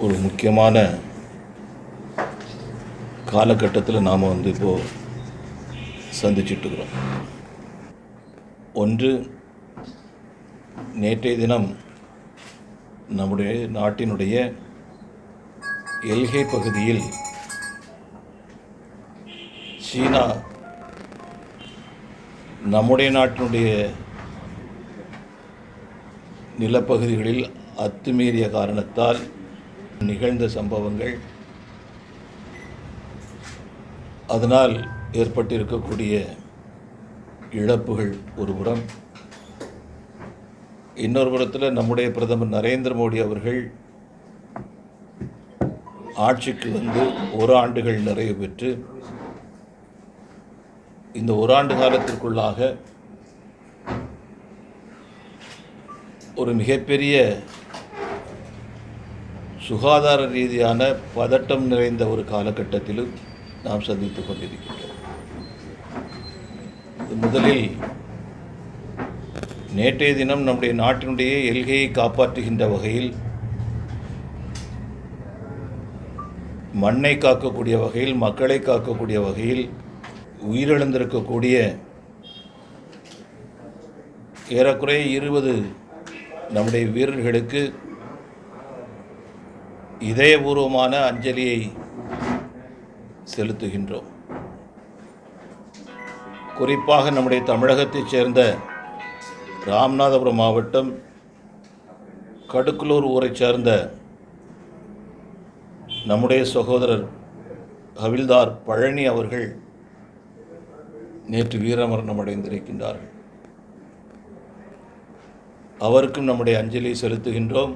ஒரு முக்கியமான காலகட்டத்தில் நாம் இப்போது சந்திச்சிட்ருக்கிறோம். ஒன்று, நேற்றைய தினம் நம்முடைய நாட்டினுடைய எல்கை பகுதியில் சீனா நம்முடைய நாட்டினுடைய நிலப்பகுதிகளில் அத்துமீறிய காரணத்தால் நிகழ்ந்த சம்பவங்கள், அதனால் ஏற்பட்டிருக்கக்கூடிய இழப்புகள் ஒரு புறம், இன்னொரு புறத்தில் நம்முடைய பிரதமர் நரேந்திர மோடி அவர்கள் ஆட்சிக்கு வந்து ஒரு ஆண்டுகள் நிறைவு பெற்று இந்த ஒரு ஆண்டு காலத்திற்குள்ளாக ஒரு மிகப்பெரிய சுகாதார ரீதியான பதட்டம் நிறைந்த ஒரு காலகட்டத்திலும் நாம் சந்தித்து கொண்டிருக்கின்றோம். முதலில் நேற்றைய தினம் நம்முடைய நாட்டினுடைய எல்கையை காப்பாற்றுகின்ற வகையில், மண்ணை காக்கக்கூடிய வகையில், மக்களை காக்கக்கூடிய வகையில் உயிரிழந்திருக்கக்கூடிய ஏறக்குறைய 20 நம்முடைய வீரர்களுக்கு இதயபூர்வமான அஞ்சலியை செலுத்துகின்றோம். குறிப்பாக நம்முடைய தமிழகத்தைச் சேர்ந்த ராமநாதபுரம் மாவட்டம் கடுக்குலூர் ஊரைச் சேர்ந்த நம்முடைய சகோதரர் ஹவில்தார் பழனி அவர்கள் நேற்று வீரமரணம் அடைந்திருக்கின்றார்கள். அவருக்கும் நம்முடைய அஞ்சலியை செலுத்துகின்றோம்.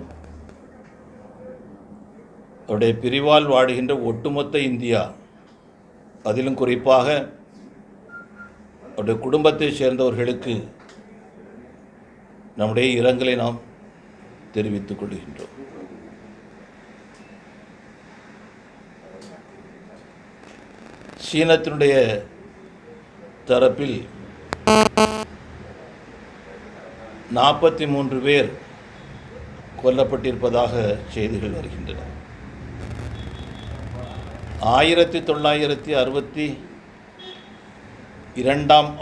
அவருடைய பிரிவால் வாடுகின்ற ஒட்டுமொத்த இந்தியா, அதிலும் குறிப்பாக அவருடைய குடும்பத்தைச் சேர்ந்தவர்களுக்கு நம்முடைய இரங்கலை நாம் தெரிவித்துக் கொள்கின்றோம். சீனத்தினுடைய தரப்பில் 43 பேர் கொல்லப்பட்டிருப்பதாக செய்திகள் வருகின்றன. 1962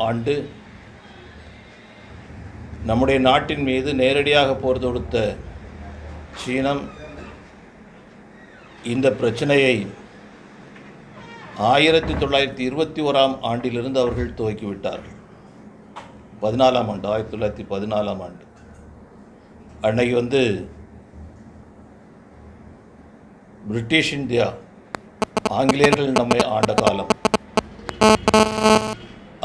ஆண்டு நம்முடைய நாட்டின் மீது நேரடியாக போர் தொடுத்த சீனம் இந்த பிரச்சனையை 1921 ஆண்டிலிருந்து அவர்கள் துவக்கிவிட்டார்கள். 1914 ஆண்டு அன்னைக்கு பிரிட்டிஷ் இந்தியா, ஆங்கிலேயர்கள் நம்மை ஆண்ட காலம்.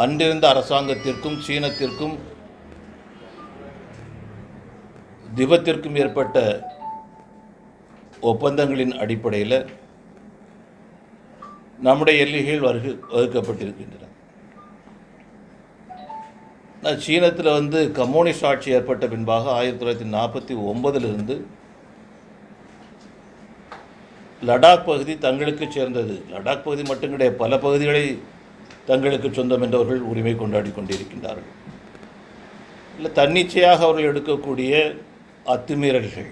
அன்றிருந்த அரசாங்கத்திற்கும் சீனத்திற்கும் திபெத்திற்கும் ஏற்பட்ட ஒப்பந்தங்களின் அடிப்படையில் நம்முடைய எல்லைகள் வகுக்கப்பட்டிருக்கின்றன. சீனத்தில் கம்யூனிஸ்ட் ஆட்சி ஏற்பட்ட பின்பாக 1949 லடாக் பகுதி தங்களுக்கு சேர்ந்தது. லடாக் பகுதி மட்டும் கிடையாது, பல பகுதிகளை தங்களுக்கு சொந்தம் என்றவர்கள் உரிமை கொண்டாடி கொண்டிருக்கின்றார்கள். இல்லை, தன்னிச்சையாக அவர்கள் எடுக்கக்கூடிய அத்துமீறல்கள்,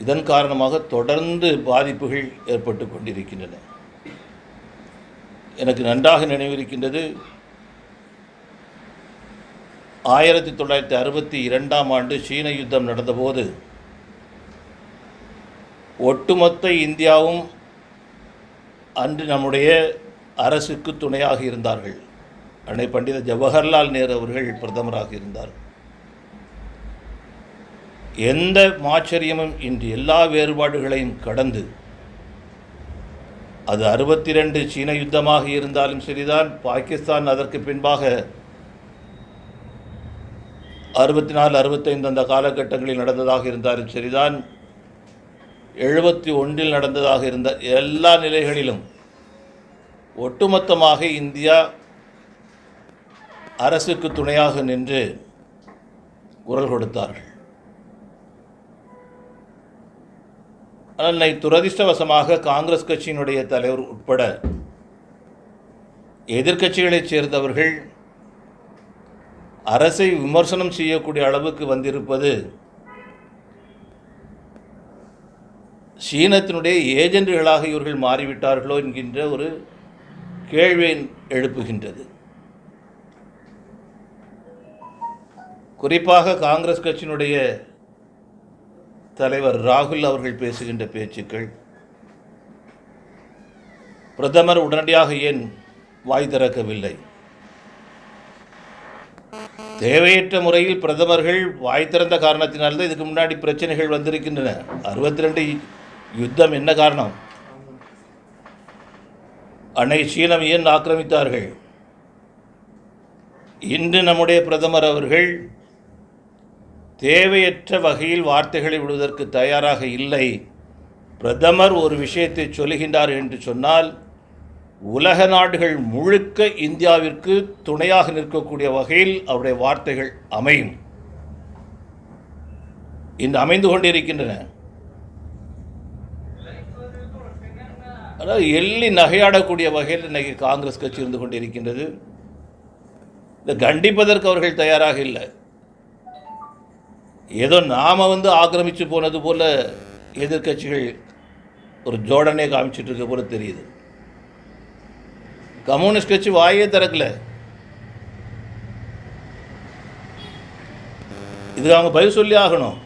இதன் காரணமாக தொடர்ந்து பாதிப்புகள் ஏற்பட்டு கொண்டிருக்கின்றன. எனக்கு நன்றாக நினைவிருக்கின்றது, 1962 ஆண்டு சீன யுத்தம் நடந்தபோது ஒட்டுமொத்த இந்தியாவும் அன்று நம்முடைய அரசுக்கு துணையாக இருந்தார்கள். அன்னை பண்டித ஜவஹர்லால் நேரு அவர்கள் பிரதமராக இருந்தார். எந்த மாச்சரியமும் இன்றி எல்லா வேறுபாடுகளையும் கடந்து, அது 62 சீன யுத்தமாக இருந்தாலும் சரிதான், பாகிஸ்தான் அதற்கு பின்பாக 64, 65 அந்த காலகட்டங்களில் நடந்ததாக இருந்தாலும் சரிதான், 71 நடந்ததாக இருந்த எல்லா நிலைகளிலும் ஒட்டுமொத்தமாக இந்தியா அரசுக்கு துணையாக நின்று குரல் கொடுத்தார்கள். ஆனால் துரதிர்ஷ்டவசமாக காங்கிரஸ் கட்சியினுடைய தலைவர் உட்பட எதிர்க்கட்சிகளைச் சேர்ந்தவர்கள் அரசை விமர்சனம் செய்யக்கூடிய அளவுக்கு வந்திருப்பது சீனத்தினுடைய ஏஜென்ட்டுகளாக இவர்கள் மாறிவிட்டார்களோ என்கின்ற ஒரு கேள்வியை எழுப்புகின்றது. குறிப்பாக காங்கிரஸ் கட்சியினுடைய தலைவர் ராகுல் அவர்கள் பேசுகின்ற பேச்சுக்கள், பிரதமர் உடனடியாக ஏன் வாய் திறக்கவில்லை? தேவையற்ற முறையில் பிரதமர்கள் வாய் திறந்த காரணத்தினால்தான் இதுக்கு முன்னாடி பிரச்சனைகள் வந்திருக்கின்றன. 62 யுத்தம் என்ன காரணம்? அன்னை சீனம் ஏன் ஆக்கிரமித்தார்கள்? இன்று நம்முடைய பிரதமர் அவர்கள் தேவையற்ற வகையில் வார்த்தைகளை விடுவதற்கு தயாராக இல்லை. பிரதமர் ஒரு விஷயத்தை சொல்லுகின்றார் என்று சொன்னால் உலக நாடுகள் முழுக்க இந்தியாவிற்கு துணையாக நிற்கக்கூடிய வகையில் அவருடைய வார்த்தைகள் அமையும். இன்று அமைந்து கொண்டிருக்கின்றன. அதாவது எள்ளி நகையாடக்கூடிய வகையில் இன்றைக்கு காங்கிரஸ் கட்சி இருந்து கொண்டிருக்கின்றது. இதை கண்டிப்பதற்கு அவர்கள் தயாராக இல்லை. ஏதோ நாம் ஆக்கிரமித்து போனது போல எதிர்கட்சிகள் ஒரு ஜோடனே காமிச்சிட்டு இருக்க போல தெரியுது. கம்யூனிஸ்ட் கட்சி வாயே திறக்கல. இதுக்கு அவங்க பதில் சொல்லி ஆகணும்.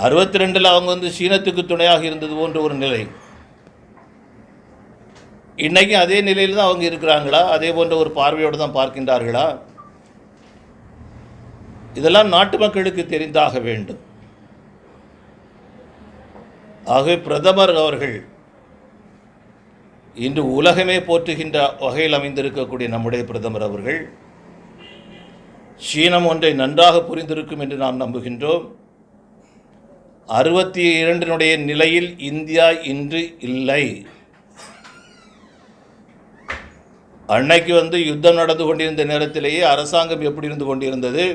62 அவங்க சீனத்துக்கு துணையாக இருந்தது போன்ற ஒரு நிலை. இன்னைக்கு அதே நிலையில் தான் அவங்க இருக்கிறாங்களா? அதே போன்ற ஒரு பார்வையோடு தான் பார்க்கின்றார்களா? இதெல்லாம் நாட்டு மக்களுக்கு தெரிந்தாக வேண்டும். ஆகவே பிரதமர் அவர்கள் இன்று உலகமே போற்றுகின்ற வகையில் அமைந்திருக்கக்கூடிய நம்முடைய பிரதமர் அவர்கள் சீனம் ஒன்றை நன்றாக புரிந்திருக்கும் என்று நாம் நம்புகின்றோம். 62 நிலையில் இந்தியா இன்று இல்லை. அன்னைக்கு யுத்தம் நடந்து கொண்டிருந்த நேரத்திலேயே அரசாங்கம் எப்படி இருந்து கொண்டிருந்தது?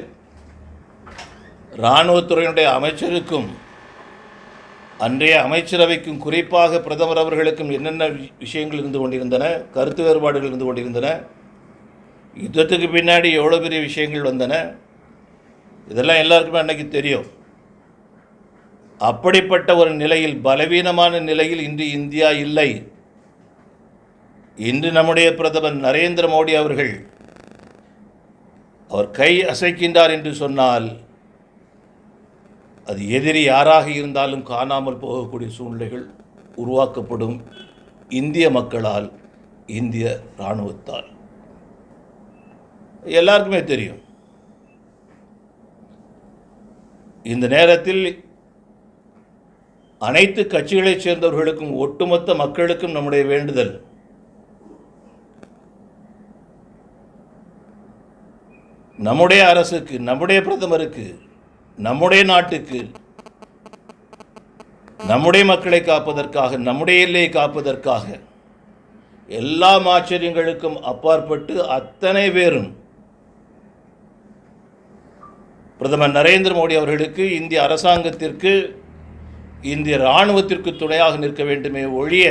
இராணுவத்துறையினுடைய அமைச்சருக்கும் அன்றைய அமைச்சரவைக்கும் குறிப்பாக பிரதமர் அவர்களுக்கும் என்னென்ன விஷயங்கள் இருந்து கொண்டிருந்தன, கருத்து வேறுபாடுகள் இருந்து கொண்டிருந்தன, யுத்தத்துக்கு பின்னாடி எவ்வளோ பெரிய விஷயங்கள் வந்தன, இதெல்லாம் எல்லாருக்குமே அன்னைக்கு தெரியும். அப்படிப்பட்ட ஒரு நிலையில், பலவீனமான நிலையில் இன்று இந்தியா இல்லை. இன்று நம்முடைய பிரதமர் நரேந்திர மோடி அவர்கள் அவர் கை அசைக்கின்றார் என்று சொன்னால் அது எதிரி யாராக இருந்தாலும் காணாமல் போகக்கூடிய சூழ்நிலைகள் உருவாக்கப்படும். இந்திய மக்களால், இந்திய இராணுவத்தால். எல்லாருக்குமே தெரியும். இந்த நேரத்தில் அனைத்து கட்சிகளைச் சேர்ந்தவர்களுக்கும் ஒட்டுமொத்த மக்களுக்கும் நம்முடைய வேண்டுதல், நம்முடைய அரசுக்கு, நம்முடைய பிரதமருக்கு, நம்முடைய நாட்டுக்கு, நம்முடைய மக்களை காப்பதற்காக, நம்முடைய எல்லையை காப்பதற்காக, எல்லா ஆச்சரியங்களுக்கும் அப்பாற்பட்டு அத்தனை பேரும் பிரதமர் நரேந்திர மோடி அவர்களுக்கு, இந்திய அரசாங்கத்திற்கு, இந்திய இராணுவத்திற்கு துணையாக நிற்க வேண்டுமே ஒழிய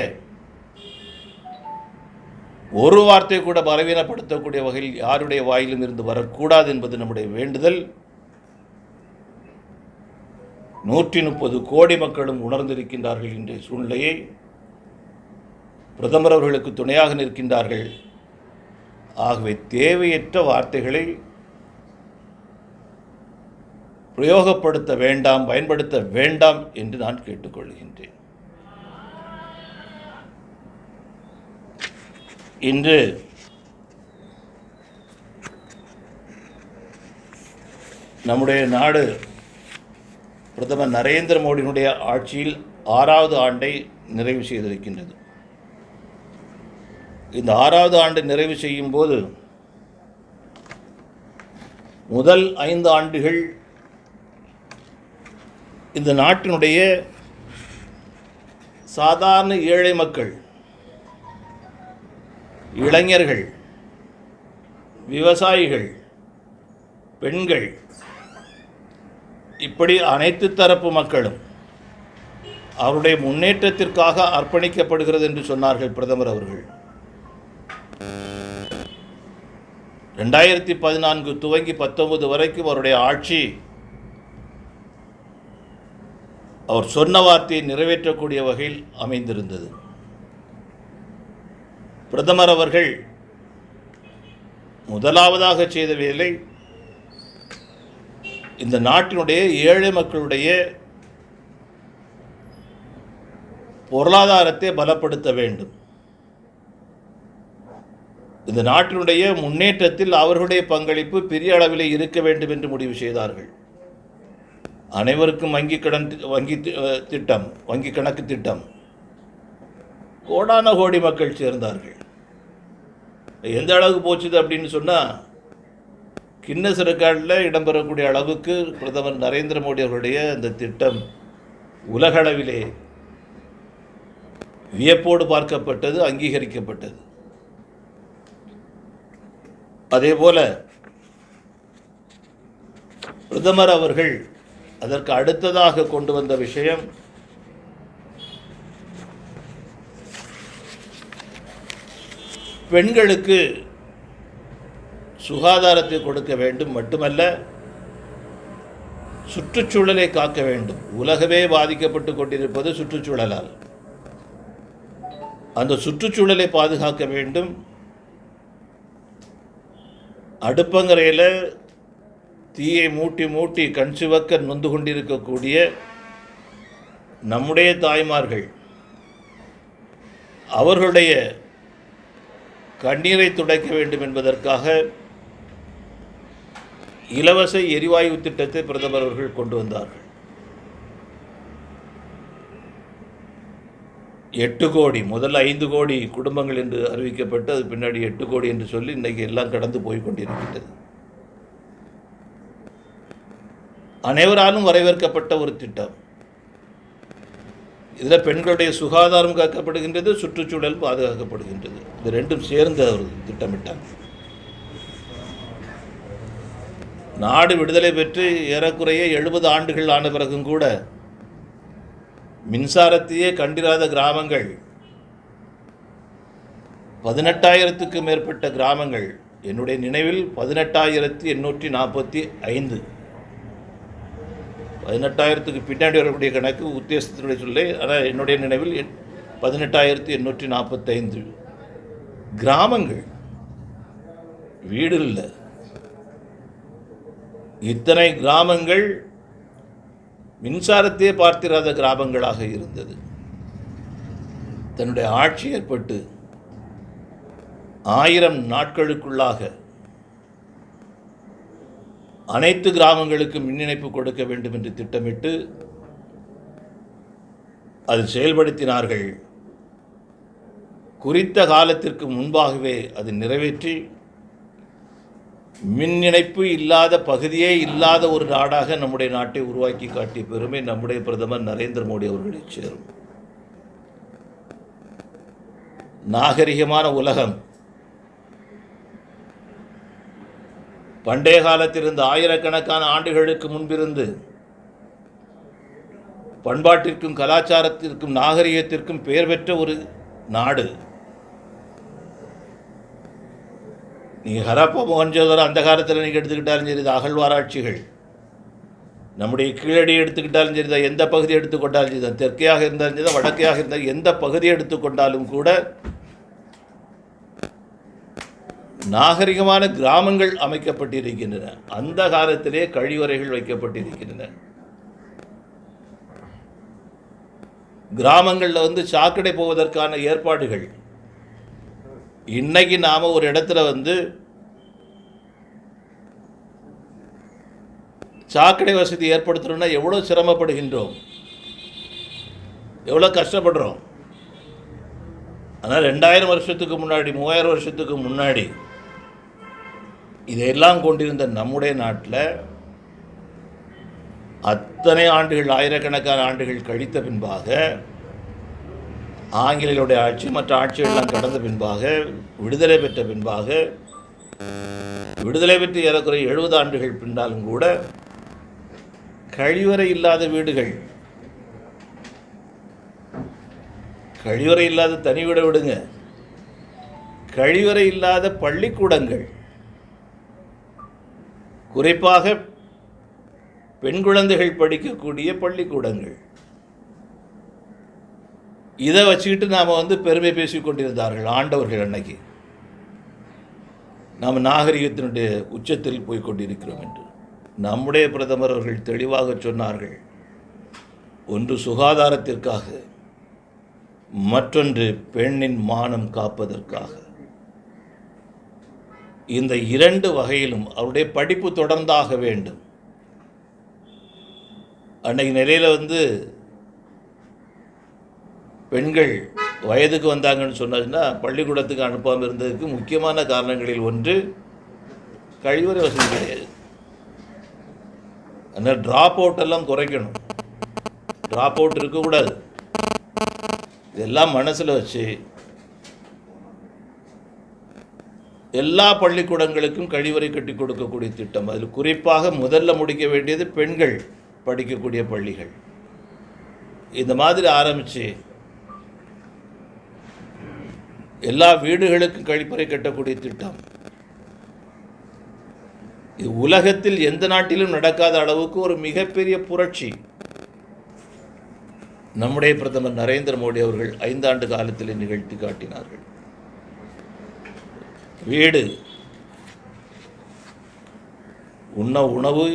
ஒரு வார்த்தை கூட பலவீனப்படுத்தக்கூடிய வகையில் யாருடைய வாயிலும் இருந்து வரக்கூடாது என்பது நம்முடைய வேண்டுதல். 130 கோடி மக்களும் உணர்ந்திருக்கின்றார்கள். இன்றைய சூழ்நிலையை பிரதமர் அவர்களுக்கு துணையாக நிற்கின்றார்கள். ஆகவே தேவையற்ற வார்த்தைகளை பிரயோகப்படுத்த வேண்டாம், பயன்படுத்த வேண்டாம் என்று நான் கேட்டுக்கொள்கின்றேன். இன்று நம்முடைய நாடு பிரதமர் நரேந்திர மோடியினுடைய ஆட்சியில் 6வது ஆண்டை நிறைவு செய்திருக்கின்றது. இந்த 6வது ஆண்டு நிறைவு செய்யும் போது முதல் 5 ஆண்டுகள் இந்த நாட்டினுடைய சாதாரண ஏழை மக்கள், இளைஞர்கள், விவசாயிகள், பெண்கள், இப்படி அனைத்து தரப்பு மக்களும் அவருடைய முன்னேற்றத்திற்காக அர்ப்பணிக்கப்படுகிறது என்று சொன்னார்கள் பிரதமர் அவர்கள். 2014 துவங்கி 19 வரைக்கும் அவருடைய ஆட்சி அவர் சொன்ன வார்த்தையை நிறைவேற்றக்கூடிய வகையில் அமைந்திருந்தது. பிரதமர் அவர்கள் முதலாவதாக செய்த வேலை இந்த நாட்டினுடைய ஏழை மக்களுடைய பொருளாதாரத்தை பலப்படுத்த வேண்டும். இந்த நாட்டினுடைய முன்னேற்றத்தில் அவர்களுடைய பங்களிப்பு பெரிய அளவில் இருக்க வேண்டும் என்று முடிவு செய்தார்கள். அனைவருக்கும் வங்கி கணக்கு திட்டம் கோடான கோடி மக்கள் சேர்ந்தார்கள். எந்த அளவுக்கு போச்சுது அப்படின்னு சொன்னால், கின்னஸ் ரெக்கார்டில் இடம்பெறக்கூடிய அளவுக்கு பிரதமர் நரேந்திர மோடி அவர்களுடைய அந்த திட்டம் உலகளவிலே வியப்போடு பார்க்கப்பட்டது, அங்கீகரிக்கப்பட்டது. அதேபோல பிரதமர் அவர்கள் அதற்கு அடுத்ததாக கொண்டு வந்த விஷயம் பெண்களுக்கு சுகாதாரத்தை கொடுக்க வேண்டும் மட்டுமல்ல, சுற்றுச்சூழலை காக்க வேண்டும். உலகமே பாதிக்கப்பட்டு கொண்டிருப்பது சுற்றுச்சூழலால். அந்த சுற்றுச்சூழலை பாதுகாக்க வேண்டும். அடுப்பங்கரையில் தீயை மூட்டி மூட்டி கண் சிவக்க நொந்து கொண்டிருக்கக்கூடிய நம்முடைய தாய்மார்கள் அவர்களுடைய கண்ணீரை துடைக்க வேண்டும் என்பதற்காக இலவச எரிவாயு திட்டத்தை பிரதமர் அவர்கள் கொண்டு வந்தார்கள். 8 கோடி, முதல்ல 5 கோடி குடும்பங்கள் என்று அறிவிக்கப்பட்டு அது பின்னாடி 8 கோடி என்று சொல்லி இன்றைக்கி எல்லாம் கடந்து போய் கொண்டிருக்கின்றது. அனைவராலும் வரவேற்கப்பட்ட ஒரு திட்டம். இதில் பெண்களுடைய சுகாதாரம் காக்கப்படுகின்றது, சுற்றுச்சூழல் பாதுகாக்கப்படுகின்றது. இது ரெண்டும் சேர்ந்து அவர் திட்டமிட்டார். நாடு விடுதலை பெற்று ஏறக்குறைய 70 ஆண்டுகள் ஆன பிறகும் கூட மின்சாரத்தையே கண்டிராத கிராமங்கள் 18,000க்கும் மேற்பட்ட கிராமங்கள், என்னுடைய நினைவில் 18,845, 18,000க்கு பின்னாடி வரக்கூடிய கணக்கு உத்தேசத்தினுடைய சொல்லை, ஆனால் என்னுடைய நினைவில் 18,845 கிராமங்கள், வீடு இல்லை. இத்தனை கிராமங்கள் மின்சாரத்தையே பார்த்திராத கிராமங்களாக இருந்தது. தன்னுடைய ஆட்சி ஏற்பட்டு 1000 நாட்களுக்குள்ளாக அனைத்து கிராமங்களுக்கும் மின் இணைப்பு கொடுக்க வேண்டும் என்று திட்டமிட்டு அது செயல்படுத்தினார்கள். குறித்த காலத்திற்கு முன்பாகவே அது நிறைவேற்றி மின் இணைப்பு இல்லாத பகுதியே இல்லாத ஒரு நாடாக நம்முடைய நாட்டை உருவாக்கி காட்டிய பெருமை நம்முடைய பிரதமர் நரேந்திர மோடி அவர்களை சேரும். நாகரிகமான உலகம் பண்டைய காலத்திலிருந்து ஆயிரக்கணக்கான ஆண்டுகளுக்கு முன்பிருந்து பண்பாட்டிற்கும் கலாச்சாரத்திற்கும் நாகரிகத்திற்கும் பெயர் பெற்ற ஒரு நாடு. நீங்கள் ஹரப்பா மொஹஞ்சதாரோ அந்த காலத்தில் நீங்கள் எடுத்துக்கிட்டாலும் சரி, இது அகழ்வாராய்ச்சிகள். நம்முடைய கீழடி எடுத்துக்கிட்டாலும் சரி தான், எந்த பகுதி எடுத்துக்கொண்டாலும் சரி தான், தெற்கையாக இருந்தாலும் சரி தான், வடக்கையாக இருந்தாலும் எந்த பகுதியை எடுத்துக்கொண்டாலும் கூட நாகரிகமான கிராமங்கள் அமைக்கப்பட்டிருக்கின்றன. அந்த காலத்திலே கழிவறைகள் வைக்கப்பட்டிருக்கின்றன. கிராமங்களில் சாக்கடை போவதற்கான ஏற்பாடுகள். இன்னைக்கு நாம் ஒரு இடத்துல சாக்கடை வசதி ஏற்படுத்தணும்னா எவ்வளோ சிரமப்படுகின்றோம், எவ்வளோ கஷ்டப்படுறோம். ஆனால் 2000 வருஷத்துக்கு முன்னாடி, 3000 வருஷத்துக்கு முன்னாடி இதையெல்லாம் கொண்டிருந்த நம்முடைய நாட்டில் அத்தனை ஆண்டுகள், ஆயிரக்கணக்கான ஆண்டுகள் கழித்த பின்பாக, ஆங்கிலேயருடைய ஆட்சி மற்ற ஆட்சிகளெல்லாம் கடந்த பின்பாக, விடுதலை பெற்ற பின்பாக, விடுதலை பெற்று ஏறக்குறைய 70 ஆண்டுகள் பின்னாலும் கூட கழிவறை இல்லாத வீடுகள், கழிவறை இல்லாத தனி வீடை விடுங்க, கழிவறை இல்லாத பள்ளிக்கூடங்கள், குறிப்பாக பெண் குழந்தைகள் படிக்கக்கூடிய பள்ளிக்கூடங்கள், இதை வச்சுக்கிட்டு நாம் பெருமை பேசி கொண்டிருந்தார்கள் ஆண்டவர்கள். அன்னைக்கு நாம் நாகரிகத்தினுடைய உச்சத்தில் போய் கொண்டிருக்கிறோம் என்று நம்முடைய பிரதமர் அவர்கள் தெளிவாக சொன்னார்கள். ஒன்று சுகாதாரத்திற்காக, மற்றொன்று பெண்ணின் மானம் காப்பதற்காக. இந்த இரண்டு வகையிலும் அவருடைய படிப்பு தொடர்ந்தாக வேண்டும். அன்னைக்கு நிலையில் பெண்கள் வயதுக்கு வந்தாங்கன்னு சொன்னாச்சுன்னா பள்ளிக்கூடத்துக்கு அனுப்பாமல் இருந்ததுக்கு முக்கியமான காரணங்களில் ஒன்று கழிவறை வசதி கிடையாது. அதனால் ட்ராப் அவுட் எல்லாம் குறைக்கணும், ட்ராப் அவுட் இருக்கக்கூடாது. இதெல்லாம் மனசில் வச்சு எல்லா பள்ளிக்கூடங்களுக்கும் கழிவறை கட்டி கொடுக்கக்கூடிய திட்டம். அதில் குறிப்பாக முதல்ல முடிக்க வேண்டியது பெண்கள் படிக்கக்கூடிய பள்ளிகள். இந்த மாதிரி ஆரம்பித்து எல்லா வீடுகளுக்கும் கழிப்பறை கட்டக்கூடிய திட்டம். இது உலகத்தில் எந்த நாட்டிலும் நடக்காத அளவுக்கு ஒரு மிகப்பெரிய புரட்சி நம்முடைய பிரதமர் நரேந்திர மோடி அவர்கள் 5 ஆண்டு காலத்தில் நிகழ்த்தி காட்டினார்கள். வீடு, உண்ண உணவு,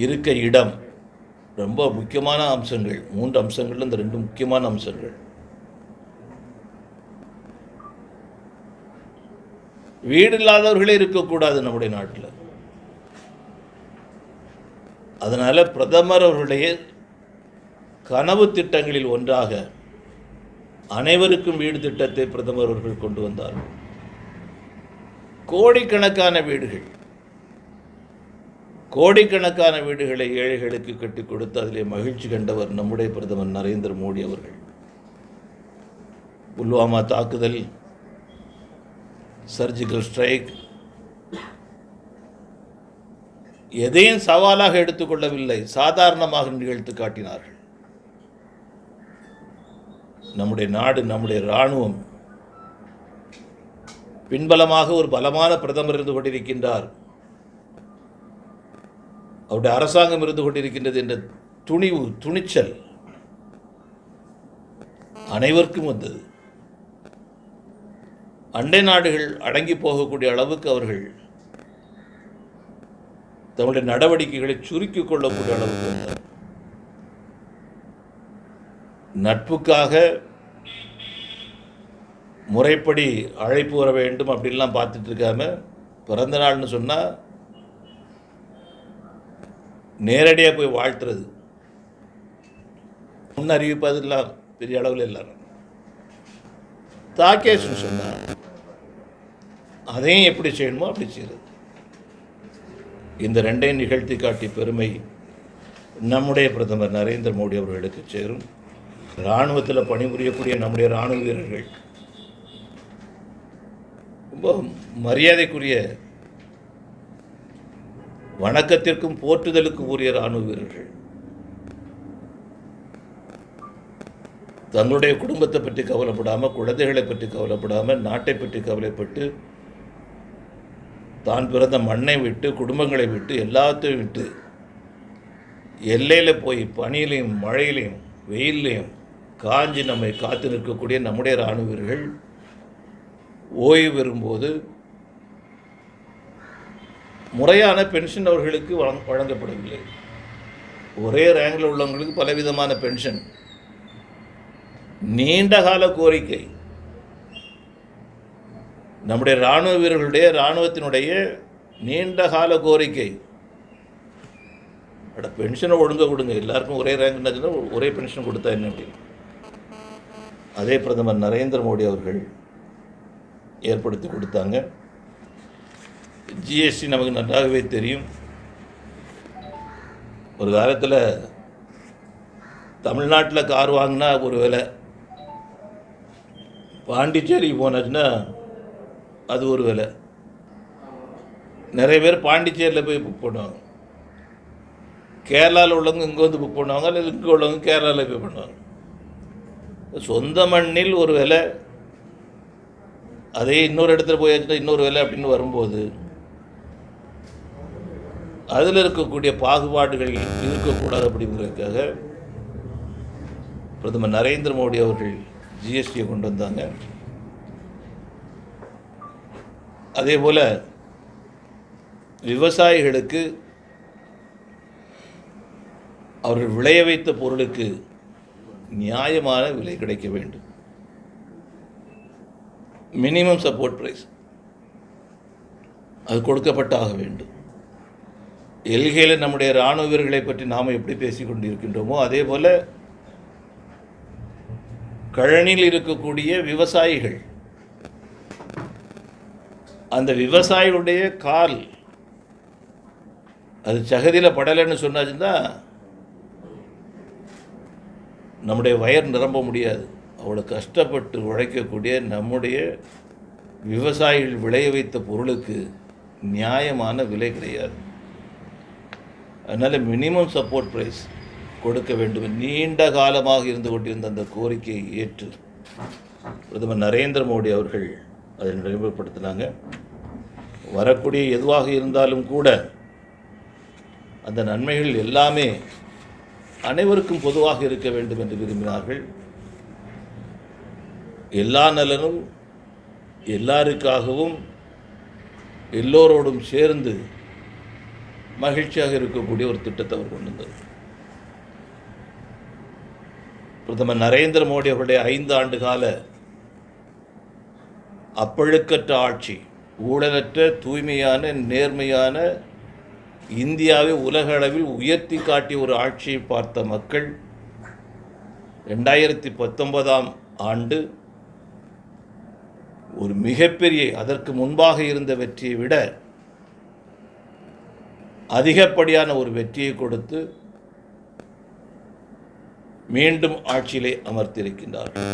இருக்க இடம் ரொம்ப முக்கியமான அம்சங்கள். 3 அம்சங்கள், இந்த 2 முக்கியமான அம்சங்கள். வீடு இல்லாதவர்களே இருக்கக்கூடாது நம்முடைய நாட்டில். அதனால் பிரதமர் அவர்களுடைய கனவு திட்டங்களில் ஒன்றாக அனைவருக்கும் வீடு திட்டத்தை பிரதமர் அவர்கள் கொண்டு வந்தார்கள். கோடிக்கணக்கான வீடுகளை ஏழைகளுக்கு கட்டி கொடுத்து அதிலே மகிழ்ச்சி கண்டவர் நம்முடைய பிரதமர் நரேந்திர மோடி அவர்கள். புல்வாமா தாக்குதல், சர்ஜிக்கல் ஸ்ட்ரைக், எதையும் சவாலாக எடுத்துக்கொள்ளவில்லை, சாதாரணமாக நிகழ்த்து காட்டினார்கள். நம்முடைய நாடு, நம்முடைய இராணுவம் பின்பலமாக ஒரு பலமான பிரதமர் இருந்து கொண்டிருக்கின்றார், அவருடைய அரசாங்கம் இருந்து கொண்டிருக்கின்றது என்ற துணிச்சல் அனைவருக்கும் வந்தது. அண்டை நாடுகள் அடங்கி போகக்கூடிய அளவுக்கு அவர்கள் தங்களுடைய நடவடிக்கைகளை சுருக்கிக் கொள்ளக்கூடிய அளவுக்கு வந்தார். நட்புக்காக முறைப்படி அழைப்பு வர வேண்டும் அப்படின்லாம் பார்த்துட்டு இருக்காம, பிறந்த நாள்னு சொன்னால் நேரடியாக போய் வாழ்த்துறது, முன் அறிவிப்பதெல்லாம் பெரிய அளவில் எல்லாரும் தாக்கேஷ்னு சொன்னார். அதையும் எப்படி செய்யணுமோ அப்படி செய்கிறது. இந்த 2ஐயும் நிகழ்த்தி காட்டி பெருமை நம்முடைய பிரதமர் நரேந்திர மோடி அவர்களுக்கு சேரும். இராணுவத்தில் பணிபுரியக்கூடிய நம்முடைய இராணுவ வீரர்கள் ரொம்ப மரியாதைக்குரிய, வணக்கத்திற்கும் போற்றுதலுக்கும் உரிய இராணுவ வீரர்கள். தங்களுடைய குடும்பத்தை பற்றி கவலைப்படாமல், குழந்தைகளை பற்றி கவலைப்படாமல், நாட்டை பற்றி கவலைப்பட்டு, தான் பிறந்த மண்ணை விட்டு, குடும்பங்களை விட்டு, எல்லாத்தையும் விட்டு எல்லையில் போய் பனியிலையும் மழையிலையும் வெயிலையும் காஞ்சி நம்மை காத்து நிற்கக்கூடிய நம்முடைய இராணுவ வீரர்கள் ஓய்வு பெறும்போது முறையான பென்ஷன் அவர்களுக்கு வழங்கப்படவில்லை. ஒரே ரேங்கில் உள்ளவங்களுக்கு பலவிதமான பென்ஷன். நீண்டகால கோரிக்கை, நம்முடைய இராணுவ வீரர்களுடைய, இராணுவத்தினுடைய நீண்டகால கோரிக்கை. பென்ஷனை ஒழுங்காக கொடுங்க, எல்லாருக்கும் ஒரே ரேங்க்னா ஒரே பென்ஷன் கொடுத்தா என்ன அப்படின்னு. அதே பிரதமர் நரேந்திர மோடி அவர்கள் ஏற்படுத்தி கொடுத்தாங்க. ஜிஎஸ்டி நமக்கு நன்றாகவே தெரியும். ஒரு காலத்தில் தமிழ்நாட்டில் கார் வாங்கினா ஒரு விலை, பாண்டிச்சேரிக்கு போனாச்சுன்னா அது ஒரு விலை. நிறைய பேர் பாண்டிச்சேரியில் போய் புக் பண்ணுவாங்க, கேரளாவில் உள்ளவங்க இங்கே வந்து புக் பண்ணுவாங்க, இல்லை இங்கே உள்ளவங்க கேரளாவில் போய் பண்ணுவாங்க. சொந்த மண்ணில் ஒரு விலை, அதே இன்னொரு இடத்துல போயாச்சுன்னா இன்னொரு விலை அப்படின்னு வரும்போது அதில் இருக்கக்கூடிய பாகுபாடுகள் இருக்கக்கூடாது அப்படிங்கிறதுக்காக பிரதமர் நரேந்திர மோடி அவர்கள் ஜிஎஸ்டியை கொண்டு வந்தாங்க. அதே போல் விவசாயிகளுக்கு அவர்கள் விளைய வைத்த பொருளுக்கு நியாயமான விலை கிடைக்க வேண்டும். மினிமம் சப்போர்ட் பிரைஸ் அது கொடுக்கப்பட்டாக வேண்டும். எல்கையில் நம்முடைய இராணுவ வீரர்களை பற்றி நாம் எப்படி பேசிக் கொண்டிருக்கின்றோமோ அதே போல் கழனியில் இருக்கக்கூடிய விவசாயிகள், அந்த விவசாயிகளுடைய கால் அது சகதியில் படலைன்னு சொன்னாச்சுன்னா நம்முடைய வயர் நிரம்ப முடியாது. அவ்வளோ கஷ்டப்பட்டு உழைக்கக்கூடிய நம்முடைய விவசாயிகள் விளைய வைத்த பொருளுக்கு நியாயமான விலை கிடையாது. அதனால் மினிமம் சப்போர்ட் ப்ரைஸ் கொடுக்க வேண்டும். நீண்ட காலமாக இருந்து கொண்டிருந்த அந்த கோரிக்கையை ஏற்று பிரதமர் நரேந்திர மோடி அவர்கள் அதை நடைமுறைப்படுத்தினாங்க. வரக்கூடிய எதுவாக இருந்தாலும் கூட அந்த நன்மைகள் எல்லாமே அனைவருக்கும் பொதுவாக இருக்க வேண்டும் என்று விரும்பினார்கள். எல்லா நலனும் எல்லாருக்காகவும் எல்லோரோடும் சேர்ந்து மகிழ்ச்சியாக இருக்கக்கூடிய ஒரு திட்டத்தை அவர் கொண்டு வந்தார். பிரதமர் நரேந்திர மோடி அவருடைய 5 ஆண்டு கால அப்பழுக்கற்ற ஆட்சி, ஊழலற்ற தூய்மையான நேர்மையான இந்தியாவை உலக அளவில் உயர்த்தி காட்டிய ஒரு ஆட்சியை பார்த்த மக்கள் 2019ஆம் ஆண்டு ஒரு மிகப்பெரிய, அதற்கு முன்பாக இருந்த வெற்றியை விட அதிகப்படியான ஒரு வெற்றியை கொடுத்து மீண்டும் ஆட்சியிலே அமர்த்தியிருக்கின்றார்கள்.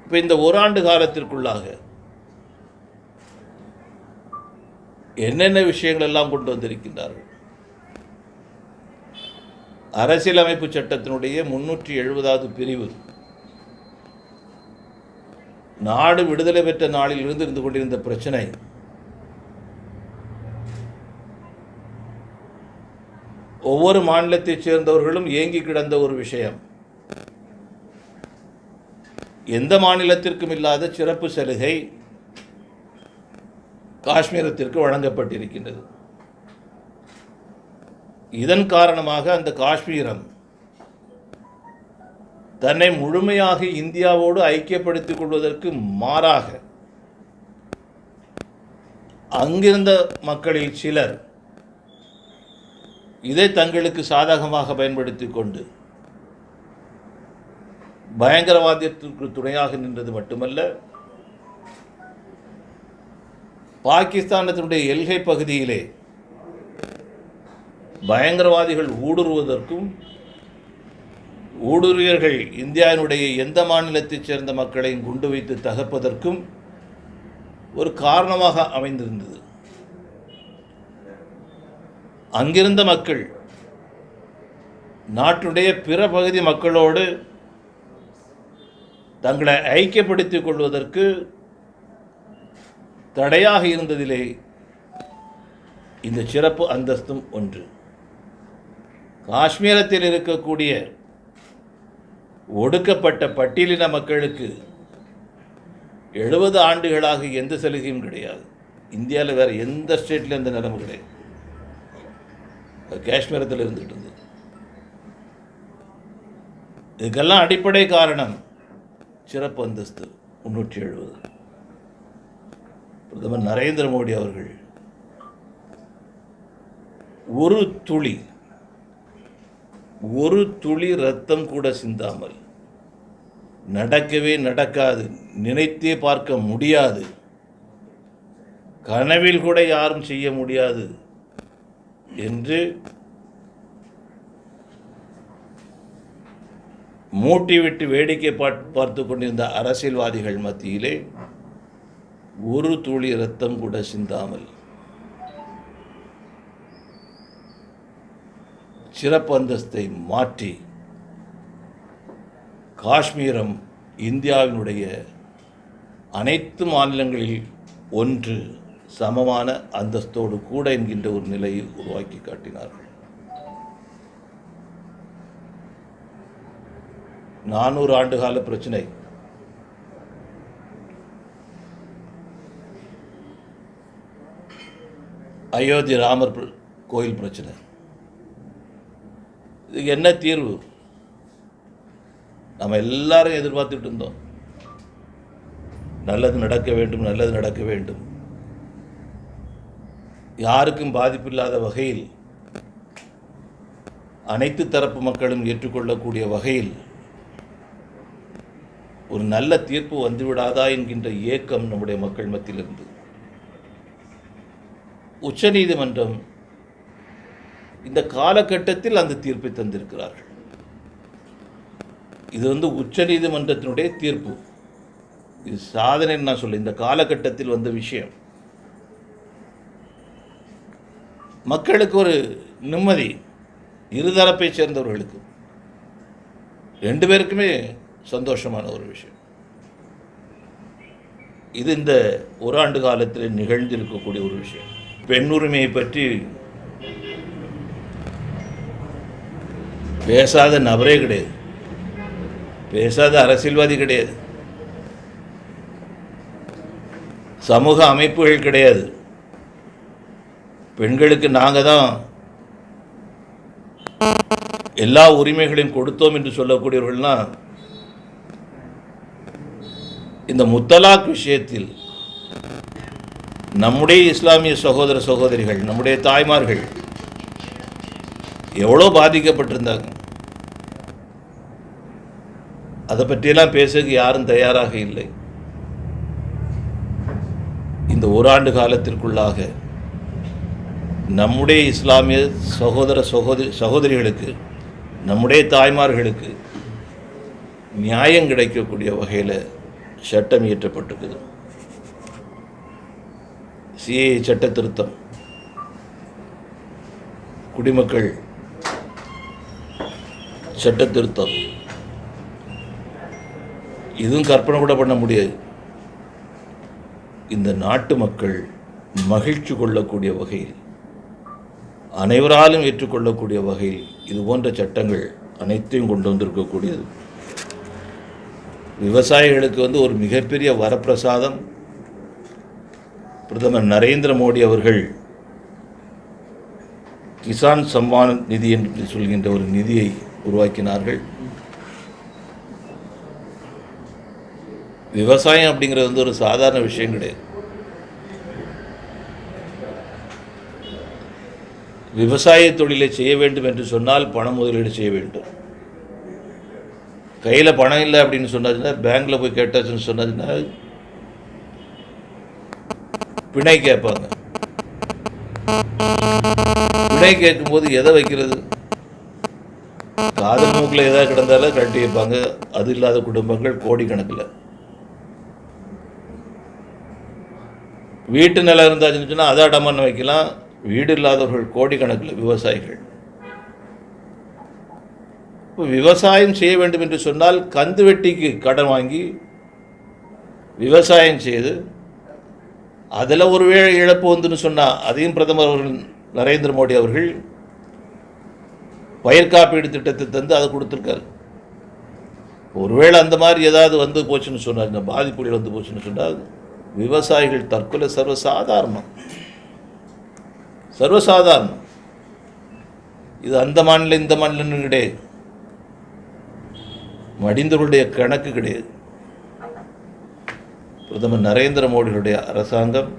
இப்போ இந்த ஓராண்டு காலத்திற்குள்ளாக என்னென்ன விஷயங்கள் எல்லாம் கொண்டு வந்திருக்கின்றார்கள்? அரசியலமைப்பு சட்டத்தினுடைய 370வது பிரிவு நாடு விடுதலை பெற்ற நாளில் இருந்து கொண்டிருந்த பிரச்சனை ஒவ்வொரு மாநிலத்தைச் சேர்ந்தவர்களும் ஏங்கி கிடந்த ஒரு விஷயம். எந்த மாநிலத்திற்கும் இல்லாத சிறப்பு சலுகை காஷ்மீரத்திற்கு வழங்கப்பட்டிருக்கின்றது. இதன் காரணமாக அந்த காஷ்மீரம் தன்னை முழுமையாக இந்தியாவோடு ஐக்கியப்படுத்திக் கொள்வதற்கு மாறாக அங்கிருந்த மக்களில் சிலர் இதை தங்களுக்கு சாதகமாக பயன்படுத்தி கொண்டு பயங்கரவாதத்திற்கு துணையாக நின்றது மட்டுமல்ல, பாகிஸ்தானத்தினுடைய எல்கை பகுதியிலே பயங்கரவாதிகள் ஊடுருவதற்கும், ஊடுருவியர்கள் இந்தியாவினுடைய எந்த மாநிலத்தைச் சேர்ந்த மக்களையும் குண்டு வைத்து தகர்ப்பதற்கும் ஒரு காரணமாக அமைந்திருந்தது. அங்கிருந்த மக்கள் நாட்டுடைய பிற பகுதி மக்களோடு தங்களை ஐக்கியப்படுத்திக் கொள்வதற்கு தடையாக இருந்ததிலே இந்த சிறப்பு அந்தஸ்தும் ஒன்று. காஷ்மீரத்தில் இருக்கக்கூடிய ஒடுக்கப்பட்ட பட்டியலின மக்களுக்கு 70 ஆண்டுகளாக எந்த சலுகையும் கிடையாது. இந்தியாவில் வேறு எந்த ஸ்டேட்லையும் எந்த நிலைமை கிடையாது. காஷ்மீரத்தில் இருந்துகிட்டு இருந்தது. இதுக்கெல்லாம் அடிப்படை காரணம் சிறப்பு அந்தஸ்து 370. பிரதமர் நரேந்திர மோடி அவர்கள் ஒரு துளி ரத்தம் கூட சிந்தாமல், நடக்கவே நடக்காது, நினைத்தே பார்க்க முடியாது, கனவில் கூட யாரும் செய்ய முடியாது என்று மூட்டி விட்டு வேடிக்கை பார்த்து கொண்டிருந்த அரசியல்வாதிகள் மத்தியிலே ஒரு துளி ரத்தம் கூட சிந்தாமல் சிறப்பு அந்தஸ்தை மாற்றி காஷ்மீரம் இந்தியாவினுடைய அனைத்து மாநிலங்களில் ஒன்று சமமான அந்தஸ்தோடு கூட என்கின்ற ஒரு நிலையை உருவாக்கி காட்டினார்கள். 400 ஆண்டு கால பிரச்சனை. அயோத்தி ராமர் கோயில் பிரச்சனை. இதுக்கு என்ன தீர்வு? நம்ம எல்லாரும் எதிர்பார்த்துட்டு இருந்தோம், நல்லது நடக்க வேண்டும், நல்லது நடக்க வேண்டும். யாருக்கும் பாதிப்பில்லாத வகையில், அனைத்து தரப்பு மக்களும் ஏற்றுக்கொள்ளக்கூடிய வகையில் ஒரு நல்ல தீர்ப்பு வந்துவிடாதா என்கின்ற ஏக்கம் நம்முடைய மக்கள் மத்தியில் இருந்து. உச்சநீதிமன்றம் இந்த காலகட்டத்தில் அந்த தீர்ப்பை தந்திருக்கிறார்கள். இது உச்சநீதிமன்றத்தினுடைய தீர்ப்பு. இது சாதனைன்னு நான் சொல்ல, இந்த காலகட்டத்தில் வந்த விஷயம். மக்களுக்கு ஒரு நிம்மதி, இருதரப்பை சேர்ந்தவர்களுக்கு 2 பேருக்குமே சந்தோஷமான ஒரு விஷயம். இது இந்த ஒரு ஆண்டு காலத்தில் நிகழ்ந்திருக்கக்கூடிய ஒரு விஷயம். பெண் உரிமையை பற்றி பேசாத நபரே கிடையாது, பேசாத அரசியல்வாதி கிடையாது, சமூக அமைப்புகள் கிடையாது. பெண்களுக்கு நாங்கள் தான் எல்லா உரிமைகளையும் கொடுத்தோம் என்று சொல்லக்கூடியவர்கள்லாம் இந்த முத்தலாக் விஷயத்தில் நம்முடைய இஸ்லாமிய சகோதர சகோதரிகள், நம்முடைய தாய்மார்கள் எவ்வளோ பாதிக்கப்பட்டிருந்தாங்க. அதை பற்றியெல்லாம் பேசுறதுக்கு யாரும் தயாராக இல்லை. இந்த ஓராண்டு காலத்திற்குள்ளாக நம்முடைய இஸ்லாமிய சகோதர சகோதரிகளுக்கு, நம்முடைய தாய்மார்களுக்கு நியாயம் கிடைக்கக்கூடிய வகையில் சட்டம் இயற்றப்பட்டிருக்குது. சிஏ சட்ட திருத்தம், குடிமக்கள் சட்ட திருத்தம், இதுவும் கற்பனை கூட பண்ண முடியாது. இந்த நாட்டு மக்கள் மகிழ்ச்சி கொள்ளக்கூடிய வகையில், அனைவராலும் ஏற்றுக்கொள்ளக்கூடிய வகையில் இது போன்ற சட்டங்கள் அனைத்தையும் கொண்டு வந்திருக்கக்கூடியது. விவசாயிகளுக்கு ஒரு மிகப்பெரிய வரப்பிரசாதம். பிரதமர் நரேந்திர மோடி அவர்கள் கிசான் சம்மான் நிதி என்று சொல்கின்ற ஒரு நிதியை உருவாக்கினார்கள். விவசாயம் அப்படிங்கிறது ஒரு சாதாரண விஷயம் கிடையாது. விவசாய தொழிலை செய்ய வேண்டும் என்று சொன்னால் பணம் முதலீடு செய்ய வேண்டும். கையில் பணம் இல்லை அப்படின்னு சொன்னாச்சுன்னா, பேங்க்கில் போய் கேட்டாச்சுன்னு சொன்னாச்சுன்னா பிணை கேட்பாங்க. பிணை கேட்கும்போது எதை வைக்கிறது? காதல் மூக்கில் எதாவது கிடந்தாலும் கட்டி வைப்பாங்க. அது இல்லாத குடும்பங்கள் கோடிக்கணக்கில். வீட்டு நிலம் இருந்தாச்சுன்னு சொன்னால் அதை அடமானம் வைக்கலாம். வீடு இல்லாதவர்கள் கோடிக்கணக்கில் விவசாயிகள். இப்போ விவசாயம் செய்ய வேண்டும் என்று சொன்னால் கந்து வெட்டிக்கு கடன் வாங்கி விவசாயம் செய்து அதில் ஒருவேளை இழப்பு வந்துன்னு சொன்னால் அதையும் பிரதமர் அவர்கள் நரேந்திர மோடி அவர்கள் பயிர் காப்பீடு திட்டத்தை தந்து அதை கொடுத்துருக்காரு. ஒருவேளை அந்த மாதிரி ஏதாவது போச்சுன்னு சொன்னார், இந்த பாதிப்புகள் போச்சுன்னு சொன்னால் விவசாயிகள் தற்கொலை சர்வசாதாரணம். இது அந்த மாநிலம் இந்த மாநிலம் கிடையாது, மடிந்தவர்களுடைய கணக்கு கிடையாது. பிரதமர் நரேந்திர மோடியுடைய அரசாங்கம்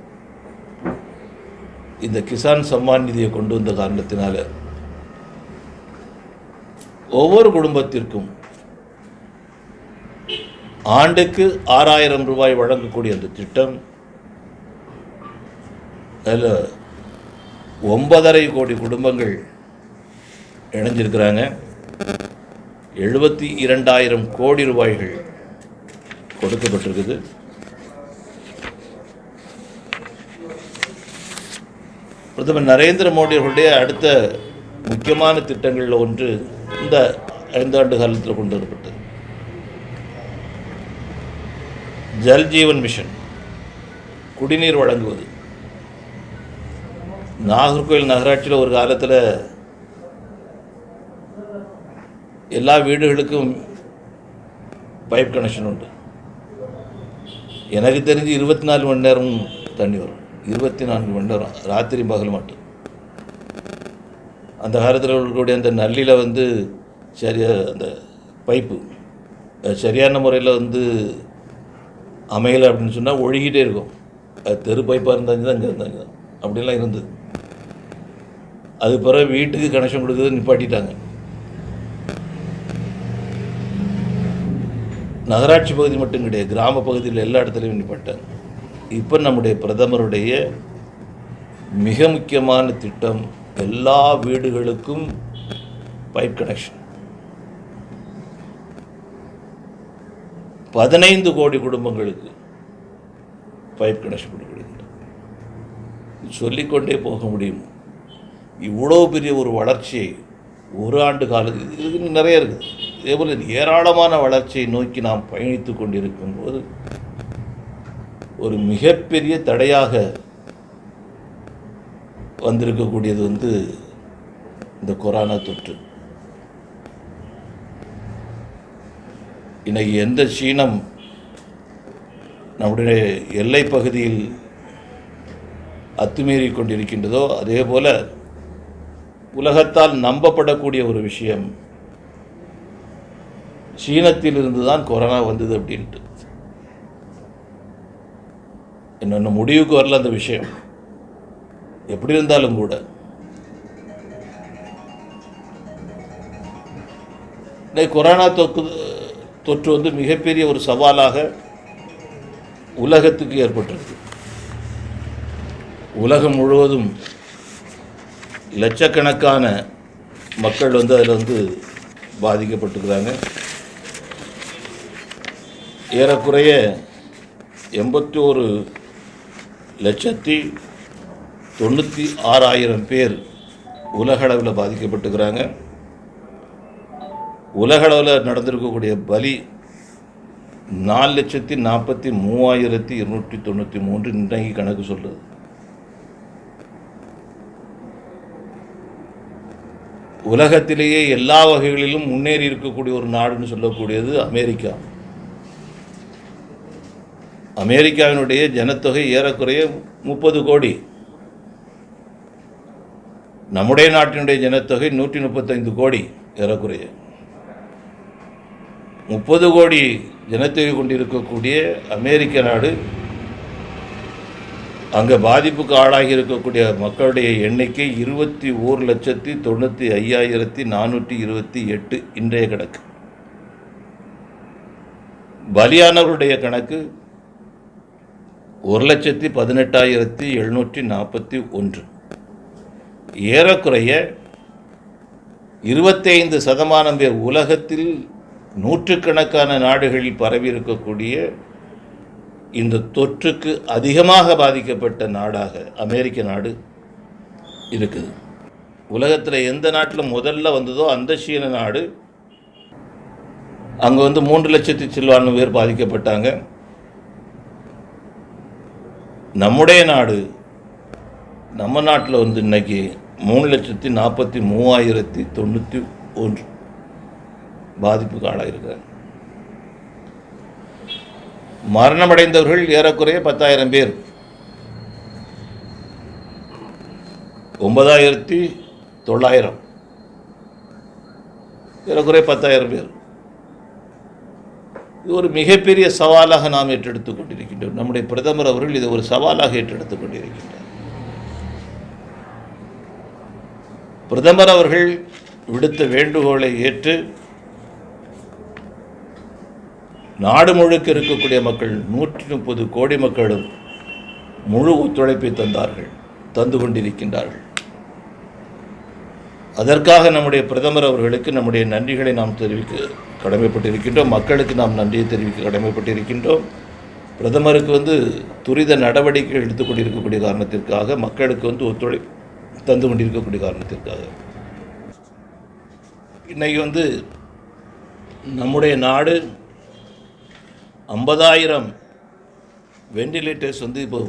இந்த கிசான் சம்மான் நிதியை கொண்டு வந்த காரணத்தினால ஒவ்வொரு குடும்பத்திற்கும் ஆண்டுக்கு 6000 ரூபாய் வழங்கக்கூடிய அந்த திட்டம், அதில் 9.5 கோடி குடும்பங்கள் இணைஞ்சிருக்கிறாங்க. 72,000 கோடி ரூபாய்கள் கொடுக்கப்பட்டிருக்குது. பிரதமர் நரேந்திர மோடி அவர்களுடைய அடுத்த முக்கியமான திட்டங்களில் ஒன்று இந்த 5 ஆண்டு காலத்தில் கொண்டு வரப்பட்டது ஜல் ஜீவன் மிஷன், குடிநீர் வழங்குவது. நாகர்கோவில் நகராட்சியில் ஒரு காலத்தில் எல்லா வீடுகளுக்கும் பைப் கனெக்ஷன் உண்டு. எனக்கு தெரிஞ்சு 24 மணி நேரமும் தண்ணி வரும். 24 மணி நேரம், ராத்திரி பகல் மட்டும். அந்த காலத்தில் இருக்கக்கூடிய அந்த நல்லில் வந்து சரியாக அந்த பைப்பு சரியான முறையில் வந்து அமையலை அப்படின்னு சொன்னால் ஒழுகிட்டே இருக்கும். அது தெரு பைப்பாக இருந்தாங்க தான், இங்கே இருந்தாங்க தான், அப்படிலாம் இருந்தது. அது பிறகு வீட்டுக்கு கனெக்ஷன் கொடுக்குறது நிப்பாட்டிட்டாங்க. நகராட்சி பகுதி மட்டும் கிடையாது, கிராம பகுதியில் எல்லா இடத்துலையும் நிப்பாட்டாங்க. இப்போ நம்முடைய பிரதமருடைய மிக முக்கியமான திட்டம் எல்லா வீடுகளுக்கும் பைப் கனெக்ஷன். 15 கோடி குடும்பங்களுக்கு பைப் கனெக்ஷன் கொடுக்கின்றனர். சொல்லிக்கொண்டே போக முடியும். இவ்வளோ பெரிய ஒரு வளர்ச்சியை ஒரு ஆண்டு காலத்தில் இதுக்கு நிறைய இருக்குது. இதேபோல் ஏராளமான வளர்ச்சியை நோக்கி நாம் பயணித்து கொண்டிருக்கும் போது ஒரு மிகப்பெரிய தடையாக வந்திருக்கக்கூடியது வந்து இந்த கொரோனா தொற்று. இன்னைக்கு எந்த சீனம் நம்முடைய எல்லை பகுதியில் அத்துமீறி கொண்டிருக்கின்றதோ அதே போல உலகத்தால் நம்பப்படக்கூடிய ஒரு விஷயம் சீனத்திலிருந்து தான் கொரோனா வந்தது அப்படின்ட்டு. இன்னொன்று முடிவுக்கு வரல அந்த விஷயம். எப்படி இருந்தாலும் கூட கொரோனா தொற்று வந்து மிகப்பெரிய ஒரு சவாலாக உலகத்துக்கு ஏற்பட்டிருக்கு. உலகம் முழுவதும் லட்சக்கணக்கான மக்கள் வந்து அதில் வந்து பாதிக்கப்பட்டிருக்கிறாங்க. ஏறக்குறைய 81,96,000 பேர் உலகளவில் பாதிக்கப்பட்டிருக்கிறாங்க. உலகளவில் நடந்திருக்கக்கூடிய பலி 4,43,293 இன்றைக்கு கணக்கு சொல்லுது. உலகத்திலேயே எல்லா வகைகளிலும் முன்னேறி இருக்கக்கூடிய ஒரு நாடுன்னு சொல்லக்கூடியது அமெரிக்கா. அமெரிக்காவினுடைய ஜனத்தொகை ஏறக்குறைய 30 கோடி. நம்முடைய நாட்டினுடைய ஜனத்தொகை 135 கோடி. ஏறக்குறைய 30 கோடி ஜனத்தொகை கொண்டிருக்கக்கூடிய அமெரிக்க நாடு, அங்கே பாதிப்புக்கு ஆளாகி இருக்கக்கூடிய மக்களுடைய எண்ணிக்கை 21,95,428 இன்றைய கணக்கு. பலியானவருடைய கணக்கு 1,18,741. ஏறக்குறைய 25% பேர் உலகத்தில் நூற்றுக்கணக்கான நாடுகளில் பரவி இருக்கக்கூடிய இந்த தொற்றுக்கு அதிகமாக பாதிக்கப்பட்ட நாடாக அமெரிக்க நாடு இருக்குது. உலகத்தில் எந்த நாட்டில் முதல்ல வந்ததோ அந்த சீன நாடு, அங்கே வந்து 3 லட்சத்தி சில்வான பேர் பாதிக்கப்பட்டாங்க. நம்முடைய நாடு, நம்ம நாட்டில் வந்து இன்னைக்கு 3,43,091 பாதிப்புக்கு ஆளாயிருக்கிறாங்க. மரணமடைந்தவர்கள் ஏறக்குறைய 10,000 பேர். 9,900, ஏறக்குறைய 10,000 பேர். இது ஒரு மிகப்பெரிய சவாலாக நாம் ஏற்றெடுத்துக் கொண்டிருக்கின்றோம். நம்முடைய பிரதமர் அவர்கள் இதை ஒரு சவாலாக ஏற்றெடுத்துக் கொண்டிருக்கின்றார். பிரதமர் அவர்கள் விடுத்த வேண்டுகோளை ஏற்று நாடு முழுக்க இருக்கக்கூடிய மக்கள் 130 கோடி மக்களும் முழு ஒத்துழைப்பை தந்து கொண்டிருக்கின்றார்கள். அதற்காக நம்முடைய பிரதமர் அவர்களுக்கு நம்முடைய நன்றிகளை நாம் தெரிவிக்க கடமைப்பட்டிருக்கின்றோம். மக்களுக்கு நாம் நன்றியை தெரிவிக்க கடமைப்பட்டிருக்கின்றோம். பிரதமருக்கு வந்து துரித நடவடிக்கை எடுத்துக்கொண்டிருக்கக்கூடிய காரணத்திற்காக, மக்களுக்கு வந்து ஒத்துழைப்பு தந்து கொண்டிருக்கக்கூடிய காரணத்திற்காக இன்றைக்கி வந்து நம்முடைய நாடு 50,000 வெண்டிலேட்டர்ஸ் வந்து இப்போ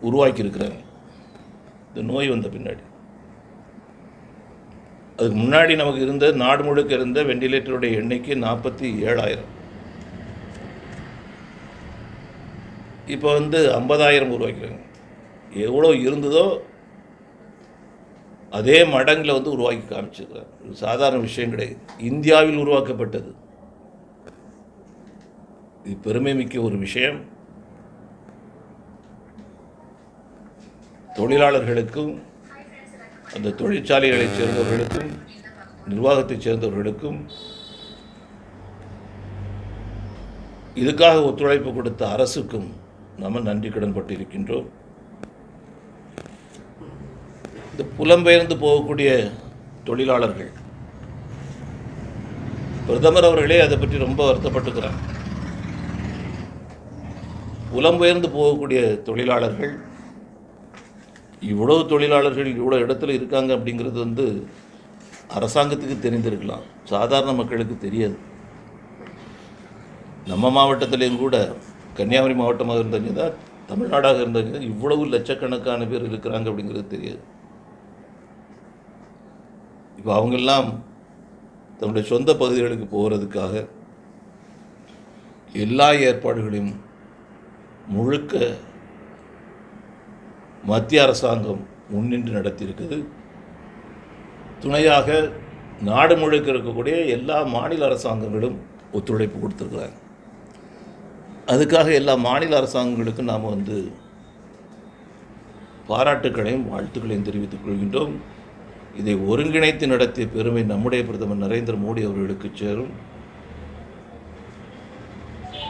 உருவாக்கியிருக்கிறாங்க. இந்த நோய் வந்த பின்னாடி, அதுக்கு முன்னாடி நமக்கு இருந்த நாடு முழுக்க இருந்த வெண்டிலேட்டருடைய எண்ணிக்கை 47,000. இப்போ 50,000 உருவாக்கிறாங்க. எவ்வளோ இருந்ததோ அதே மடங்கில் உருவாக்கி காமிச்சிருக்கிறாங்க. இது சாதாரண விஷயம் கிடையாது. இந்தியாவில் உருவாக்கப்பட்டது. இது பெருமை மிக்க ஒரு விஷயம். தொழிலாளர்களுக்கும் அந்த தொழிற்சாலைகளைச் சேர்ந்தவர்களுக்கும் நிர்வாகத்தைச் சேர்ந்தவர்களுக்கும் இதுக்காக ஒத்துழைப்பு கொடுத்த அரசுக்கும் நாம் நன்றி கடன் பட்டிருக்கின்றோம். இந்த புலம்பெயர்ந்து போகக்கூடிய தொழிலாளர்கள், பிரதமர் அவர்களே அதை பற்றி ரொம்ப வருத்தப்பட்டுக்கிறாங்க. புலம்பெயர்ந்து போகக்கூடிய தொழிலாளர்கள், இவ்வளவு தொழிலாளர்கள் இவ்வளோ இடத்துல இருக்காங்க அப்படிங்கிறது அரசாங்கத்துக்கு தெரிந்திருக்கலாம், சாதாரண மக்களுக்கு தெரியாது. நம்ம மாவட்டத்திலேயும் கூட, கன்னியாகுமரி மாவட்டமாக இருந்தாங்க தான், தமிழ்நாடாக இருந்தாங்க தான், இவ்வளவு லட்சக்கணக்கான பேர் இருக்கிறாங்க அப்படிங்கிறது தெரியாது. இப்போ அவங்கெல்லாம் தன்னுடைய சொந்த பகுதிகளுக்கு போகிறதுக்காக எல்லா ஏற்பாடுகளையும் முழுக்க மத்திய அரசாங்கம் முன்னின்று நடத்தியிருக்குது. துணையாக நாடு முழுக்க இருக்கக்கூடிய எல்லா மாநில அரசாங்கங்களும் ஒத்துழைப்பு கொடுத்துருக்குறாங்க. அதுக்காக எல்லா மாநில அரசாங்கங்களுக்கும் நாம் பாராட்டுக்களையும் வாழ்த்துக்களையும் தெரிவித்துக் கொள்கின்றோம். இதை ஒருங்கிணைத்து நடத்திய பெருமை நம்முடைய பிரதமர் நரேந்திர மோடி அவர்களுக்கு சேரும்.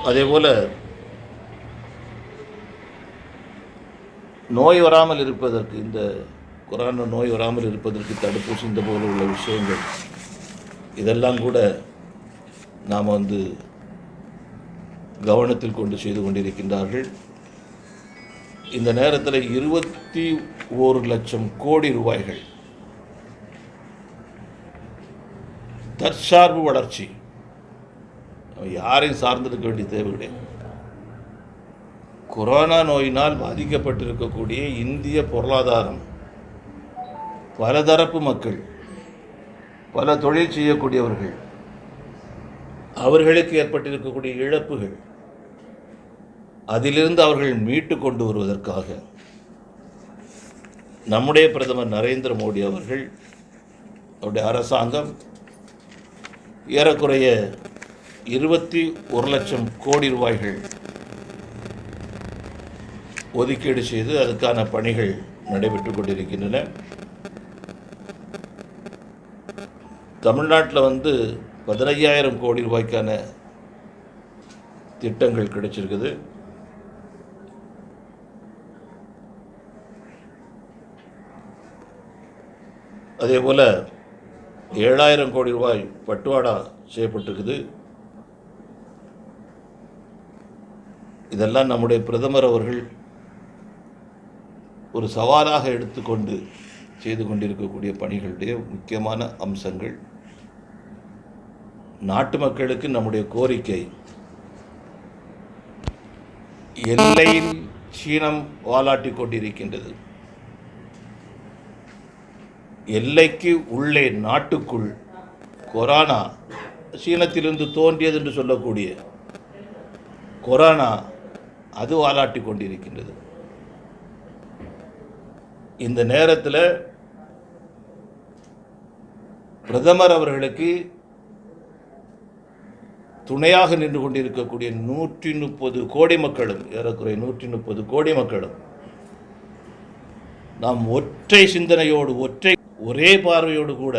அதேபோல் நோய் வராமல் இருப்பதற்கு, இந்த கொரோனா நோய் வராமல் இருப்பதற்கு தடுப்பூசி, இந்த போல உள்ள விஷயங்கள் இதெல்லாம் கூட நாம் கவனத்தில் கொண்டு செய்து கொண்டிருக்கின்றார்கள். இந்த நேரத்தில் 21 லட்சம் கோடி ரூபாய்கள் தற்சார்பு வளர்ச்சி, யாரையும் சார்ந்திருக்க வேண்டிய தேவை கிடையாது. கொரோனா நோயினால் பாதிக்கப்பட்டிருக்கக்கூடிய இந்திய பொருளாதாரம், பலதரப்பு மக்கள், பல தொழில் செய்யக்கூடியவர்கள், அவர்களுக்கு ஏற்பட்டிருக்கக்கூடிய இழப்புகள், அதிலிருந்து அவர்கள் மீட்டு கொண்டு வருவதற்காக நம்முடைய பிரதமர் நரேந்திர மோடி அவர்கள், அவருடைய அரசாங்கம் ஏறக்குறைய 21 லட்சம் கோடி ரூபாய்கள் ஒதுக்கீடு செய்து அதுக்கான பணிகள் நடைபெற்று கொண்டிருக்கின்றன. தமிழ்நாட்டில் 15,000 கோடி ரூபாய்க்கான திட்டங்கள் கிடைச்சிருக்குது. அதே போல் 7,000 கோடி ரூபாய் பட்டுவாடா செய்யப்பட்டிருக்குது. இதெல்லாம் நம்முடைய பிரதமர் அவர்கள் ஒரு சவாலாக எடுத்துக்கொண்டு செய்து கொண்டிருக்கக்கூடிய பணிகளுடைய முக்கியமான அம்சங்கள். நாட்டு மக்களுக்கு நம்முடைய கோரிக்கை, எல்லையில் சீனம் வாலாட்டி கொண்டிருக்கின்றது. எல்லைக்கு உள்ளே, நாட்டுக்குள் கொரோனா, சீனத்திலிருந்து தோன்றியது என்று சொல்லக்கூடிய கொரோனா, அது வாலாட்டி கொண்டிருக்கின்றது. இந்த நேரத்தில் பிரதமர் அவர்களுக்கு துணையாக நின்று கொண்டிருக்கக்கூடிய 130 கோடி மக்களும், ஏறக்குறைய 130 கோடி மக்களும் நாம் ஒற்றை சிந்தனையோடு, ஒரே பார்வையோடு கூட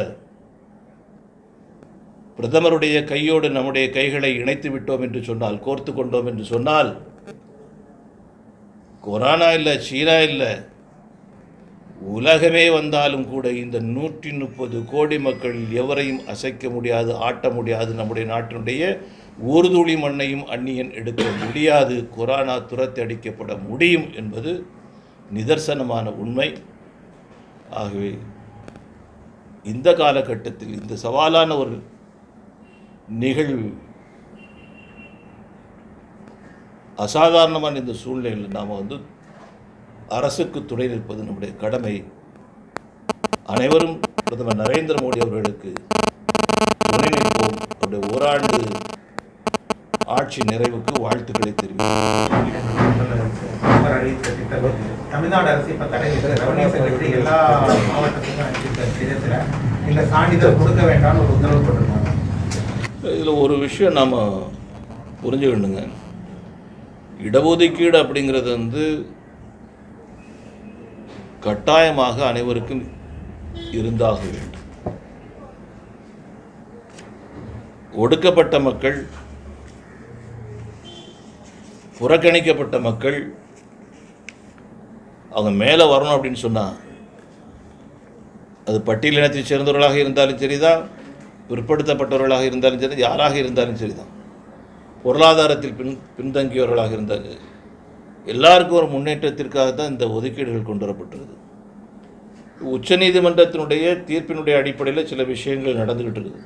பிரதமருடைய கையோடு நம்முடைய கைகளை இணைத்து விட்டோம் என்று சொன்னால், கோர்த்து கொண்டோம் என்று சொன்னால், கொரோனா இல்லை, சீனா இல்லை, உலகமே வந்தாலும் கூட இந்த 130 கோடி மக்கள் எவரையும் அசைக்க முடியாது, ஆட்ட முடியாது. நம்முடைய நாட்டினுடைய ஒரு துளி மண்ணையும் அந்நியன் எடுக்க முடியாது. கொரோனா துரத்தி அடிக்கப்பட முடியும் என்பது நிதர்சனமான உண்மை. ஆகவே இந்த காலகட்டத்தில், இந்த சவாலான ஒரு நிகழ்வு, அசாதாரணமான இந்த சூழ்நிலையில் நாம் அரசுக்கு துணை நிற்பது நம்முடைய கடமை. அனைவரும் பிரதமர் நரேந்திர மோடி அவர்களுக்கு துணை நிற்போம். அவருடைய ஓராண்டு ஆட்சி நிறைவுக்கு வாழ்த்துக்களை தெரிவிக்கிறேன். தமிழ்நாடு அரசு இப்போ தடை எல்லா மாவட்டத்துக்கும் இந்த சான்றிதழ் கொடுக்க வேண்டாம்னு ஒரு உத்தரவு போட்டிருக்காங்க. இதில் ஒரு விஷயம் நாம் புரிஞ்சுக்கணுங்க. இடஒதுக்கீடு அப்படிங்கிறது வந்து கட்டாயமாக அனைவருக்கும் இருந்தாக வேண்டும். ஒடுக்கப்பட்ட மக்கள், புறக்கணிக்கப்பட்ட மக்கள் அவங்க மேலே வரணும் அப்படின்னு சொன்னால் அது பட்டியலினத்தை சேர்ந்தவர்களாக இருந்தாலும் சரிதான், பிற்படுத்தப்பட்டவர்களாக இருந்தாலும் சரி, யாராக இருந்தாலும் சரிதான், பொருளாதாரத்தில் பின்தங்கியவர்களாக இருந்தாங்க, எல்லாருக்கும் ஒரு முன்னேற்றத்திற்காக தான் இந்த ஒதுக்கீடுகள் கொண்டு வரப்பட்டிருக்குது. உச்சநீதிமன்றத்தினுடைய தீர்ப்பினுடைய அடிப்படையில் சில விஷயங்கள் நடந்துக்கிட்டு இருக்குது.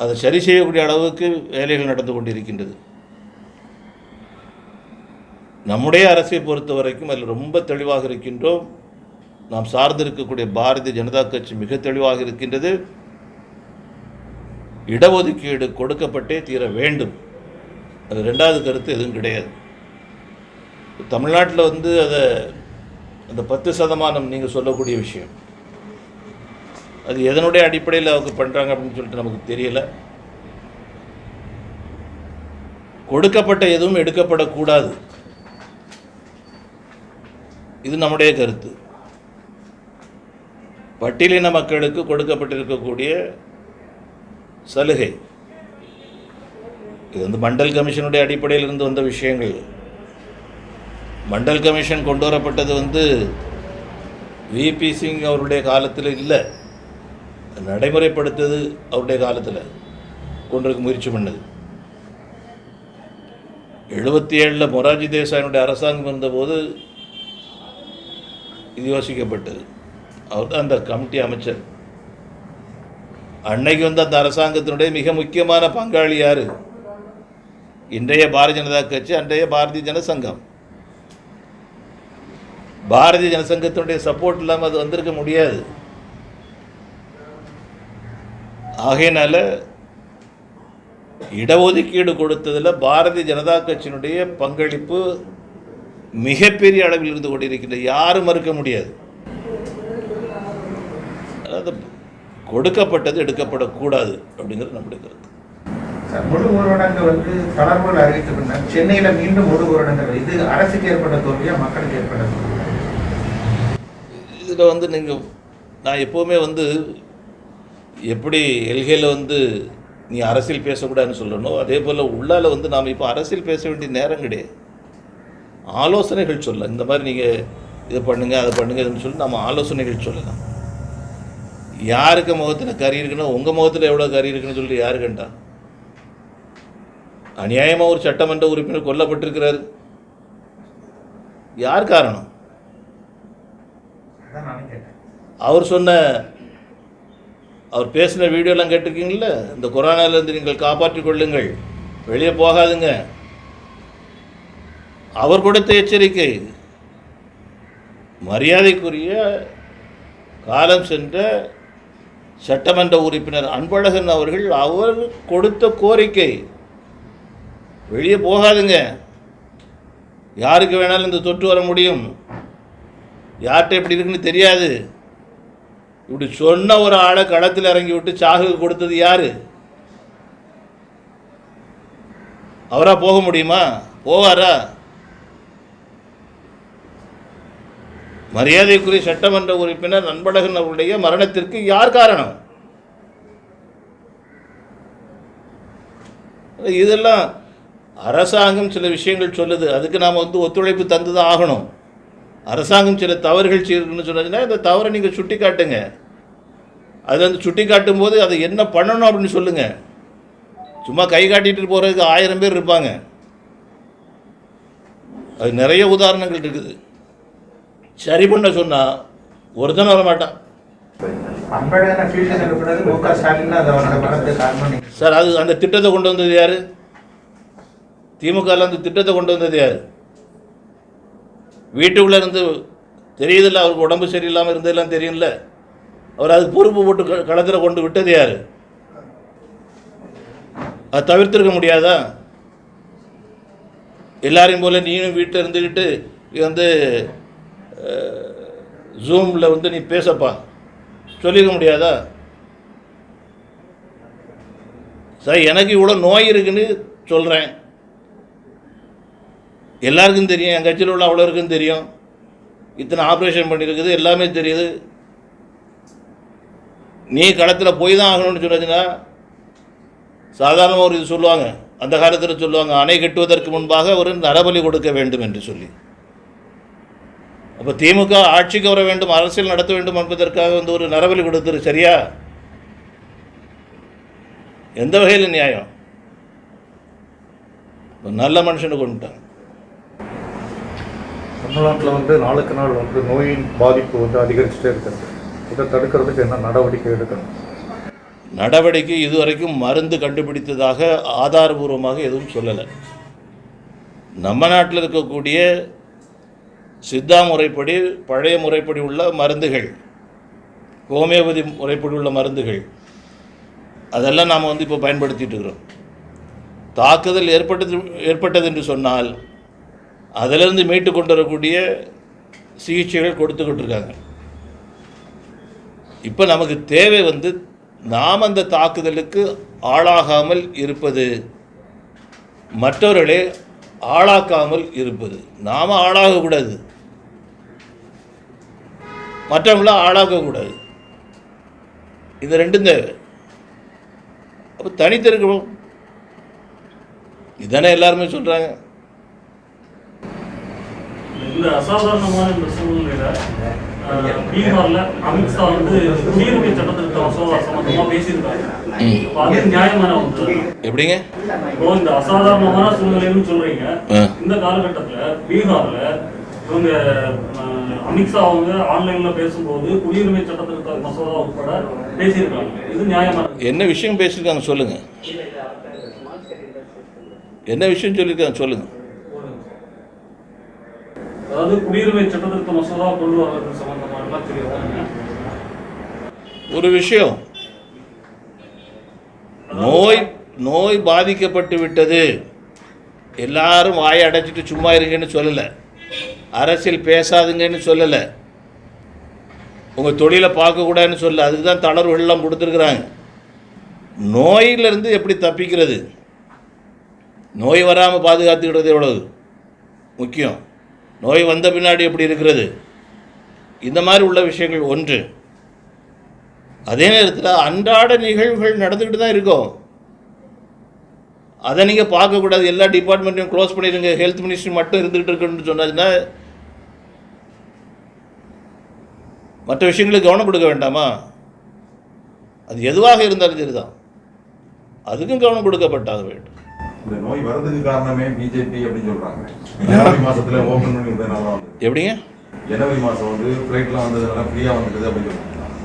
அதை சரி செய்யக்கூடிய அளவுக்கு வேலைகள் நடந்து கொண்டிருக்கின்றது. நம்முடைய அரசை பொறுத்த வரைக்கும் அதில் ரொம்ப தெளிவாக இருக்கின்றோம். நாம் சார்ந்திருக்கக்கூடிய பாரதிய ஜனதா கட்சி மிக தெளிவாக இருக்கின்றது. இடஒதுக்கீடு கொடுக்கப்பட்டே தீர வேண்டும். அது ரெண்டாவது கருத்து எதுவும் கிடையாது. தமிழ்நாட்டில் வந்து அந்த 10% நீங்கள் சொல்லக்கூடிய விஷயம், அது எதனுடைய அடிப்படையில் அவங்க பண்ணுறாங்க அப்படின்னு சொல்லிட்டு நமக்கு தெரியல. கொடுக்கப்பட்ட எதுவும் எடுக்கப்படக்கூடாது, இது நம்முடைய கருத்து. பட்டியலின மக்களுக்கு கொடுக்கப்பட்டிருக்கக்கூடிய சலுகை இது வந்து மண்டல் கமிஷனுடைய அடிப்படையில் இருந்து வந்த விஷயங்கள். மண்டல் கமிஷன் கொண்டு வரப்பட்டது வந்து விபி சிங் அவருடைய காலத்தில் இல்லை, நடைமுறைப்படுத்தது அவருடைய காலத்தில் கொண்டிருக்க முயற்சி பண்ணது. 77 மொரார்ஜி தேசாயினுடைய அரசாங்கம் இருந்தபோது இது யோசிக்கப்பட்டது. அவர் தான் அந்த கமிட்டி அமைச்சர். அன்னைக்கு வந்து அந்த அரசாங்கத்தினுடைய மிக முக்கியமான பங்காளி யார்? இன்றைய பாரதிய ஜனதா கட்சி, அன்றைய பாரதிய ஜனசங்கம். பாரதிய ஜனசங்கத்தினுடைய சப்போர்ட் இல்லாமல் அது வந்திருக்க முடியாது. ஆகையினால இடஒதுக்கீடு கொடுத்ததில் பாரதிய ஜனதா கட்சியினுடைய பங்களிப்பு மிகப்பெரிய அளவில் இருந்து கொண்டிருக்கின்ற, யாரும் மறுக்க முடியாது. அதாவது கொடுக்கப்பட்டது எடுக்கப்படக்கூடாது அப்படிங்கிறது நம்முடைய கருத்து. முழு ஊரடங்கு வந்து தளர்வுகள் அறிவிக்கப்பட்ட சென்னையில் மீண்டும் முழு ஊரடங்கு, இது அரசுக்கு ஏற்பட்ட தோல்வியா மக்களுக்கு ஏற்பட்ட தோல்வியா? இதில் வந்து நான் எப்போவுமே வந்து எப்படி எல்கையில் வந்து நீ அரசியல் பேசக்கூடாதுன்னு சொல்லணும், அதே போல் உள்ளால் வந்து நாம் இப்போ அரசியல் பேச வேண்டிய நேரம் கிடையாது. ஆலோசனைகள் சொல்ல, இந்த மாதிரி நீங்கள் இதை பண்ணுங்கள் அதை பண்ணுங்கன்னு சொல்லி நம்ம ஆலோசனைகள் சொல்லலாம். யாருக்கு முகத்தில் கறி இருக்குன்னா உங்கள் முகத்தில் எவ்வளோ கறி இருக்குன்னு சொல்லி யாரு கண்டா? அநியாயமாக ஒரு சட்டமன்ற உறுப்பினர் கொல்லப்பட்டிருக்கிறார், யார் காரணம்? அவர் பேசின வீடியோலாம் கேட்டிருக்கீங்கள, இந்த கொரோனாவிலேருந்து நீங்கள் காப்பாற்றிக் கொள்ளுங்கள், வெளியே போகாதுங்க, அவர் கொடுத்த எச்சரிக்கை. மரியாதைக்குரிய காலம் சென்ற சட்டமன்ற உறுப்பினர் அன்பழகன் அவர்கள் அவர் கொடுத்த கோரிக்கை, வெளியே போகாதுங்க, யாருக்கு வேணாலும் இந்த தொற்று வர முடியும், யார்கிட்ட எப்படி இருக்குன்னு தெரியாது, இப்படி சொன்ன ஒரு ஆளை களத்தில் இறங்கி விட்டு சாகு கொடுத்தது யாரு? அவரா போக முடியுமா? போவாரா? மரியாதைக்குரிய சட்டமன்ற உறுப்பினர் அன்பழகன் அவருடைய மரணத்திற்கு யார் காரணம்? இதெல்லாம் அரசாங்கம் சில விஷயங்கள் சொல்லுது, அதுக்கு நாம் வந்து ஒத்துழைப்பு தந்து தான் ஆகணும். அரசாங்கம் சில தவறுகள் செய்யணும்னு சொன்னதுன்னா இந்த தவறை நீங்கள் சுட்டி காட்டுங்க. அது வந்து சுட்டி காட்டும் போது அதை என்ன பண்ணணும் அப்படின்னு சொல்லுங்கள். சும்மா கை காட்டிட்டு போகிறதுக்கு 1000 பேர் இருப்பாங்க. அது நிறைய உதாரணங்கள் இருக்குது. சரி பண்ண சொன்னால் ஒருத்தன் வர மாட்டான். சார், அது அந்த திட்டத்தை கொண்டு வந்தது யார்? திமுகவில் அந்த திட்டத்தை கொண்டு வந்தது யார்? வீட்டுக்குள்ளே இருந்து தெரியுதில்ல, அவருக்கு உடம்பு சரியில்லாமல் இருந்ததெல்லாம் தெரியும்ல, அவர் அதுக்கு பொறுப்பு போட்டு களத்தில் கொண்டு விட்டது யார்? அது தவிர்த்திருக்க முடியாதா? எல்லாரையும் போல நீனும் வீட்டில் இருந்துக்கிட்டு வந்து ஜூமில் வந்து நீ பேசப்பா சொல்லிக்க முடியாதா? சார், எனக்கு இவ்வளோ நோய் இருக்குன்னு சொல்கிறேன், எல்லாருக்கும் தெரியும், என் கட்சியில் உள்ள அவ்வளோ இருக்குன்னு தெரியும், இத்தனை ஆப்ரேஷன் பண்ணியிருக்குது, எல்லாமே தெரியுது. நீ களத்தில் போய் தான் ஆகணும்னு சொன்னதுன்னா சாதாரண ஒரு இது சொல்லுவாங்க, அந்த காலத்தில் சொல்லுவாங்க, அணை கட்டுவதற்கு முன்பாக ஒரு நரபலி கொடுக்க வேண்டும் என்று சொல்லி. அப்போ திமுக ஆட்சிக்கு வர வேண்டும், அரசியல் நடத்த வேண்டும் என்பதற்காக வந்து ஒரு நரபலி கொடுத்துரு சரியா? எந்த வகையில் நியாயம்? நல்ல மனுஷனை கொண்டுட்டாங்க. தமிழ்நாட்டில் வந்து நாளுக்கு நாள் வந்து நோயின் பாதிப்பு வந்து அதிகரிச்சுட்டே இருக்கிறது. இதை தடுக்கிறதுக்கு என்ன நடவடிக்கை எடுக்கணும்? நடவடிக்கை இதுவரைக்கும் மருந்து கண்டுபிடித்ததாக ஆதாரபூர்வமாக எதுவும் சொல்லலை. நம்ம நாட்டில் இருக்கக்கூடிய சித்தா முறைப்படி, பழைய முறைப்படி உள்ள மருந்துகள், ஹோமியோபதி முறைப்படி உள்ள மருந்துகள், அதெல்லாம் நாம் வந்து இப்போ பயன்படுத்திகிட்டு இருக்கிறோம். தாக்குதல் ஏற்பட்டது என்று சொன்னால் அதிலிருந்து மீட்டு கொண்டு வரக்கூடிய சிகிச்சைகள் கொடுத்துக்கிட்டு இருக்காங்க. இப்போ நமக்கு தேவை வந்து நாம் அந்த தாக்குதலுக்கு ஆளாகாமல் இருப்பது, மற்றவர்களே ஆளாக்காமல் இருப்பது. நாம் ஆளாகக்கூடாது, மற்றவங்கள ஆளாக்கக்கூடாது. இந்த ரெண்டும் தேவை. அப்போ தனித்திருக்கணும், இதானே எல்லாருமே சொல்கிறாங்க. இந்த அசாதாரணமான இந்த சூழ்நிலையில பீகார்ல அமித்ஷா வந்து குடியுரிமை சட்டத்திருத்த மசோதா சம்பந்தமா பேசியிருக்காங்க. அது நியாயமான ஒன்று. எப்படிங்க இப்போ இந்த அசாதாரணமான சூழ்நிலைன்னு சொல்றீங்க, இந்த காலகட்டத்துல பீகார்ல இவங்க அமித்ஷா அவங்க ஆன்லைன்ல பேசும்போது குடியுரிமை சட்டத்திருத்த மசோதா உட்பட பேசியிருக்காங்க. இது நியாயமான என்ன விஷயம் பேசியிருக்காங்க சொல்லுங்க, என்ன விஷயம் சொல்லியிருக்காங்க சொல்லுங்க. அதாவது குடியுரிமை சட்டத்திருத்த மசோதா கொண்டு வர்றது சம்பந்தமாக தெரியுது. ஒரு விஷயம், நோய் பாதிக்கப்பட்டு விட்டது, எல்லாரும் வாயை அடைச்சிட்டு சும்மா இருங்கன்னு சொல்லலை, அரசியல் பேசாதுங்கன்னு சொல்லலை, உங்கள் தொழிலை பார்க்கக்கூடாதுன்னு சொல்லலை. அதுக்கு தான் தளர்வுகள்லாம் கொடுத்துருக்குறாங்க. நோயிலிருந்து எப்படி தப்பிக்கிறது, நோய் வராமல் பாதுகாத்துக்கிறது எவ்வளவு முக்கியம், நோய் வந்த பின்னாடி எப்படி இருக்கிறது, இந்த மாதிரி உள்ள விஷயங்கள் ஒன்று. அதே நேரத்தில் அன்றாட நிகழ்வுகள் நடந்துக்கிட்டு தான் இருக்கும், அதை நீங்கள் பார்க்கக்கூடாது. எல்லா டிபார்ட்மெண்ட்டையும் க்ளோஸ் பண்ணிடுங்க, ஹெல்த் மினிஸ்ட்ரி மட்டும் இருந்துகிட்டு இருக்குன்னு சொன்னதுன்னா மற்ற விஷயங்களுக்கு கவனம் கொடுக்க வேண்டாமா? அது எதுவாக இருந்தாலும் சரிதான், அதுக்கும் கவனம் கொடுக்கப்பட்டாக வேண்டும். இந்த நோய் வரதுக்கு காரணமே பிஜேபி அப்படின்னு சொல்றாங்க. ஜனவரி மாசத்துல ஓபன் பண்ணி விட்டதுனால எப்படிங்க ஜனவரி மாசம் வந்து ஃபிளைட்லாம் வந்ததுனால ஃப்ரீயா வந்துடுது அப்படின்னு சொல்றாங்க.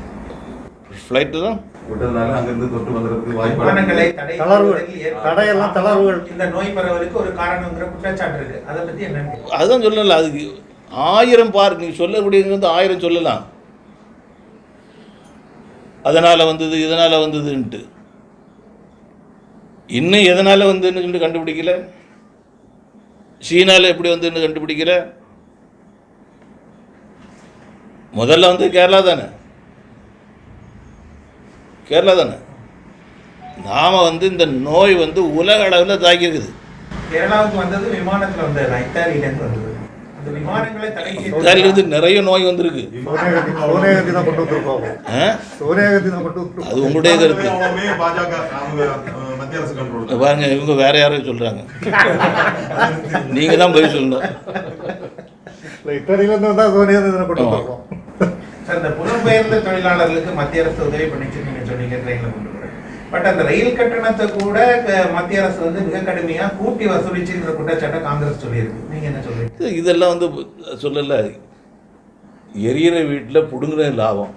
ஃப்ளைட்டு தான் விட்டதுனால அங்கிருந்து தொட்டு வந்துறதுக்கு விமானங்களை தடையெல்லாம் தளர்வுகள் இந்த நோய் பரவலுக்கு ஒரு காரணங்கிற குற்றச்சாட்டு இருக்கு. அதை பத்தி என்ன? அதுதான் சொல்லல, அதுக்கு 1000 பார், நீங்கள் சொல்லக்கூடியது வந்து 1000 சொல்லலாம். அதனால் வந்தது, இதனால் வந்ததுன்ட்டு. இன்னும் எதனால் வந்துன்னு சொல்லிட்டு கண்டுபிடிக்கல, சீனாவில் எப்படி வந்துன்னு கண்டுபிடிக்கல. முதல்ல வந்து கேரளா தானே, நாம் வந்து இந்த நோய் வந்து உலக அளவில் தாக்கியிருக்குது. கேரளாவுக்கு வந்தது விமானத்தில் வந்தது, இத்தாலியிலேருந்து வந்தது. அந்த விமானங்களை தடை இத்தாலியிலேருந்து நிறைய நோய் வந்திருக்கு. அது உங்களுடைய கருத்து பாருங்க, இவங்க வேற யாரும் சொல்றாங்க, நீங்க தான் பதில் சொல்லணும். இந்த புலம்பெயர்ந்த தொழிலாளர்களுக்கு மத்திய அரசு உதவி பண்ணிச்சு நீங்க சொன்னீங்க, ட்ரெயின்ல கொண்டு போறேன். பட் அந்த ரயில் கட்டணத்தை கூட மத்திய அரசு வந்து மிக கடுமையா கூட்டி வசூலிச்சுன்ற குற்றச்சாட்டை காங்கிரஸ் சொல்லியிருக்கு. நீங்க என்ன சொல்றீங்க? இதெல்லாம் வந்து சொல்லல, எரியிற வீட்டில் புடுங்குற லாபம்.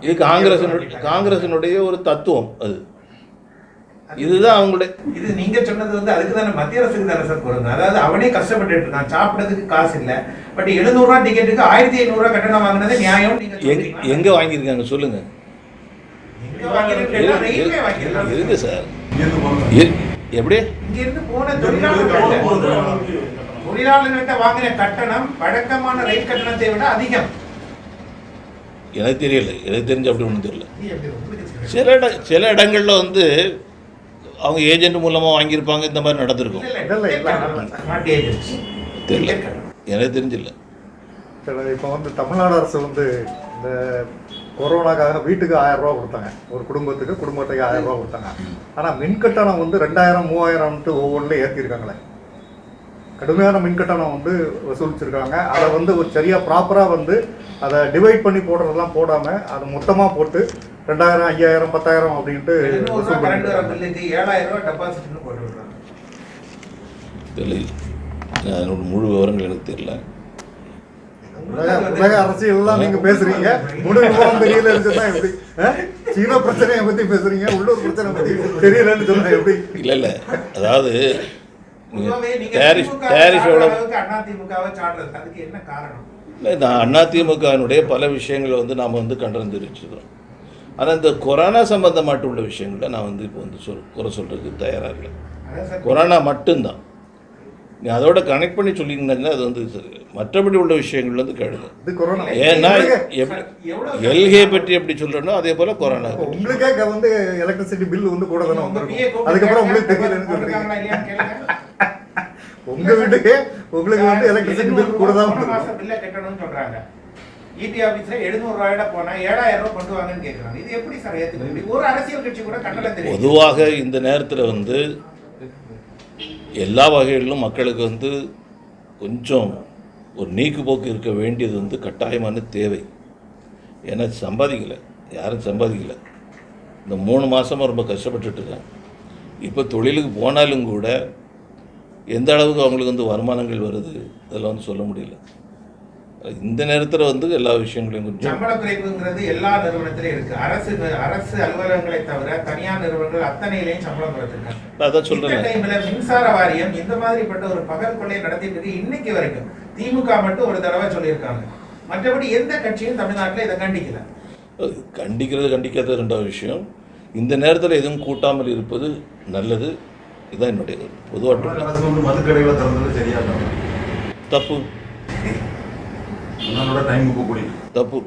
இது காங்கிரசினுடைய ஒரு தத்துவம். அது இதுதான் அவங்களுடைய, இது நீங்க சொன்னது வந்து அதுக்கு தானே, மத்திய அரசுக்கு தானே சார் பொருங்க. அதாவது அவனே கஷ்டப்பட்டு இருக்கான், சாப்பிடறதுக்கு காசு இல்லை, பட் 700 ரூபா டிக்கெட்டுக்கு 1500 ரூபா கட்டணம் வாங்கினது நியாயம். நீங்க எங்க வாங்கியிருக்காங்க சொல்லுங்க. எங்க வாங்கிருன்னு கேட்டா ரயில்வே வாங்கிடலாம். இருக்கு சார். இங்கிருந்து போனது. எப்படி இங்கிருந்து போன தொழிலாளர்கள்ட்ட வாங்கின கட்டணம் வழக்கமான ரயில் கட்டணத்தை விட அதிகம். எனக்கு தெரியல, எனக்கு தெரிஞ்சு அப்படி ஒன்றும் தெரியல. இது எப்படி உங்களுக்கு சில இடங்களில் வந்து அவங்க ஏஜென்ட் மூலமாக வாங்கியிருப்பாங்க, இந்த மாதிரி நடந்திருக்கும். தெரியல, எனக்கு தெரிஞ்சில்ல. சரி, இப்போ வந்து தமிழ்நாடு அரசு வந்து இந்த கொரோனாக்காக வீட்டுக்கு 1000 ரூபா கொடுத்தாங்க, ஒரு குடும்பத்துக்கு 1000 ரூபா கொடுத்தாங்க. ஆனால் மின்கட்டணம் வந்து 2000 3000 ஒவ்வொன்றில் ஏற்றிருக்காங்களே. கடுமையான மின்கட்டணம் வந்து வசூலிச்சிருக்காங்க. அதை வந்து ஒரு சரியாக ப்ராப்பராக வந்து அதை டிவைட் பண்ணி போடுறதெல்லாம் போடாமல் அதை மொத்தமாக போட்டு 2000 5000 10000 அப்படின்ட்டு வசூல் பண்ணிருக்காங்க. 7000 டெபாசிட்னு போட்டு விடுறாங்க. தெரியல, அதனோட முழு விவரங்கள் எனக்கு தெரியல. உலக அரசியல்லாம் நீங்க பேசுறீங்க, முழு விவரம் தெரியலன்னு சொன்னா எப்படி? சீன பிரச்சனையை பத்தி பேசுறீங்க, உள்ளூர் பிரச்சனை பத்தி தெரியலன்னு சொன்னா எப்படி? இல்லை, அதாவது பொதுவாவே நீங்க டேரிஃப் எவ்வளோ அதிமுகவை சாடுறது அதுக்கு என்ன காரணம்? இல்லை, நான் அதிமுகவினுடைய பல விஷயங்களை வந்து நாம் வந்து கண்டனம் தெரிவிச்சிருக்கோம். ஆனால் இந்த கொரோனா சம்பந்தமாட்டு உள்ள விஷயங்களை நான் வந்து இப்போ வந்து குறை சொல்கிறதுக்கு தயாராக இல்லை. கொரோனா மட்டும்தான். நீ அதோட கனெக்ட் பண்ணி சொல்லிங்கன்னா அது வந்து மற்றபடி உள்ள விஷயங்கள் வந்து கேளுங்க. ஏன்னா எல்கே பற்றி எப்படி சொல்றனோ அதே போல கொரோனா. உங்களுக்கே வந்து எலக்ட்ரிசிட்டி பில் வந்து கூட தானே வந்திருக்கும். அதுக்கப்புறம் உங்களுக்கு தெரியலன்னு சொல்றீங்க. உங்க வீட்டுக்கு உங்களுக்கு வந்து எலக்ட்ரிசிட்டி பில் கூட தான் வந்திருக்கும். பில்ல கட்டணும்னு சொல்றாங்க. ஈபி ஆபீஸ்ல 700 ரூபாயிட போனா 7000 ரூபாய் கொண்டு வாங்கன்னு கேக்குறாங்க. இது எப்படி சார் ஏத்துக்க முடியும்? ஒரு அரசியல் கட்சி கூட கட்டல தெரியும். பொதுவாக இந்த நேரத்தில் வந்து எல்லா வகைகளிலும் மக்களுக்கு வந்து கொஞ்சம் ஒரு நீக்கு போக்கு இருக்க வேண்டியது வந்து கட்டாயமான தேவை. ஏன்னா சம்பாதிக்கலை, யாரும் சம்பாதிக்கலை. இந்த 3 மாதமாக ரொம்ப கஷ்டப்பட்டுட்டு இருக்காங்க. இப்போ தொழிலுக்கு போனாலும் கூட எந்த அளவுக்கு அவங்களுக்கு வந்து வருமானங்கள் வருது அதெல்லாம் வந்து சொல்ல முடியல. இந்த நேரத்தில் வந்து எல்லா விஷயங்களையும் கொஞ்சம் சம்பள குறைப்புங்கிறது எல்லா நிறுவனத்திலையும் இருக்கு. அரசு அலுவலகங்களை தவிர தனியார் நிறுவனங்கள் அத்தனையிலையும் சம்பளம் குறைச்சிருக்காங்க. அதான் சொல்றேன். டைம்ல மின்சார வாரியம் இந்த மாதிரிப்பட்ட ஒரு பகல் கொள்ளையை நடத்திட்டு இருக்கு. இன்னைக்கு வரைக்கும் திமுக மட்டும் ஒரு தடவை சொல்லியிருக்காங்க. மற்றபடி எந்த கட்சியும் தமிழ்நாட்டில் இதை கண்டிக்கல. கண்டிக்காத ரெண்டாவது விஷயம். இந்த நேரத்தில் எதுவும் கூட்டாமல் இருப்பது நல்லது. இதுதான் என்னுடைய பொதுவாக. மதுக்கடையில் திறந்தது சரியா தப்பு, தப்பு.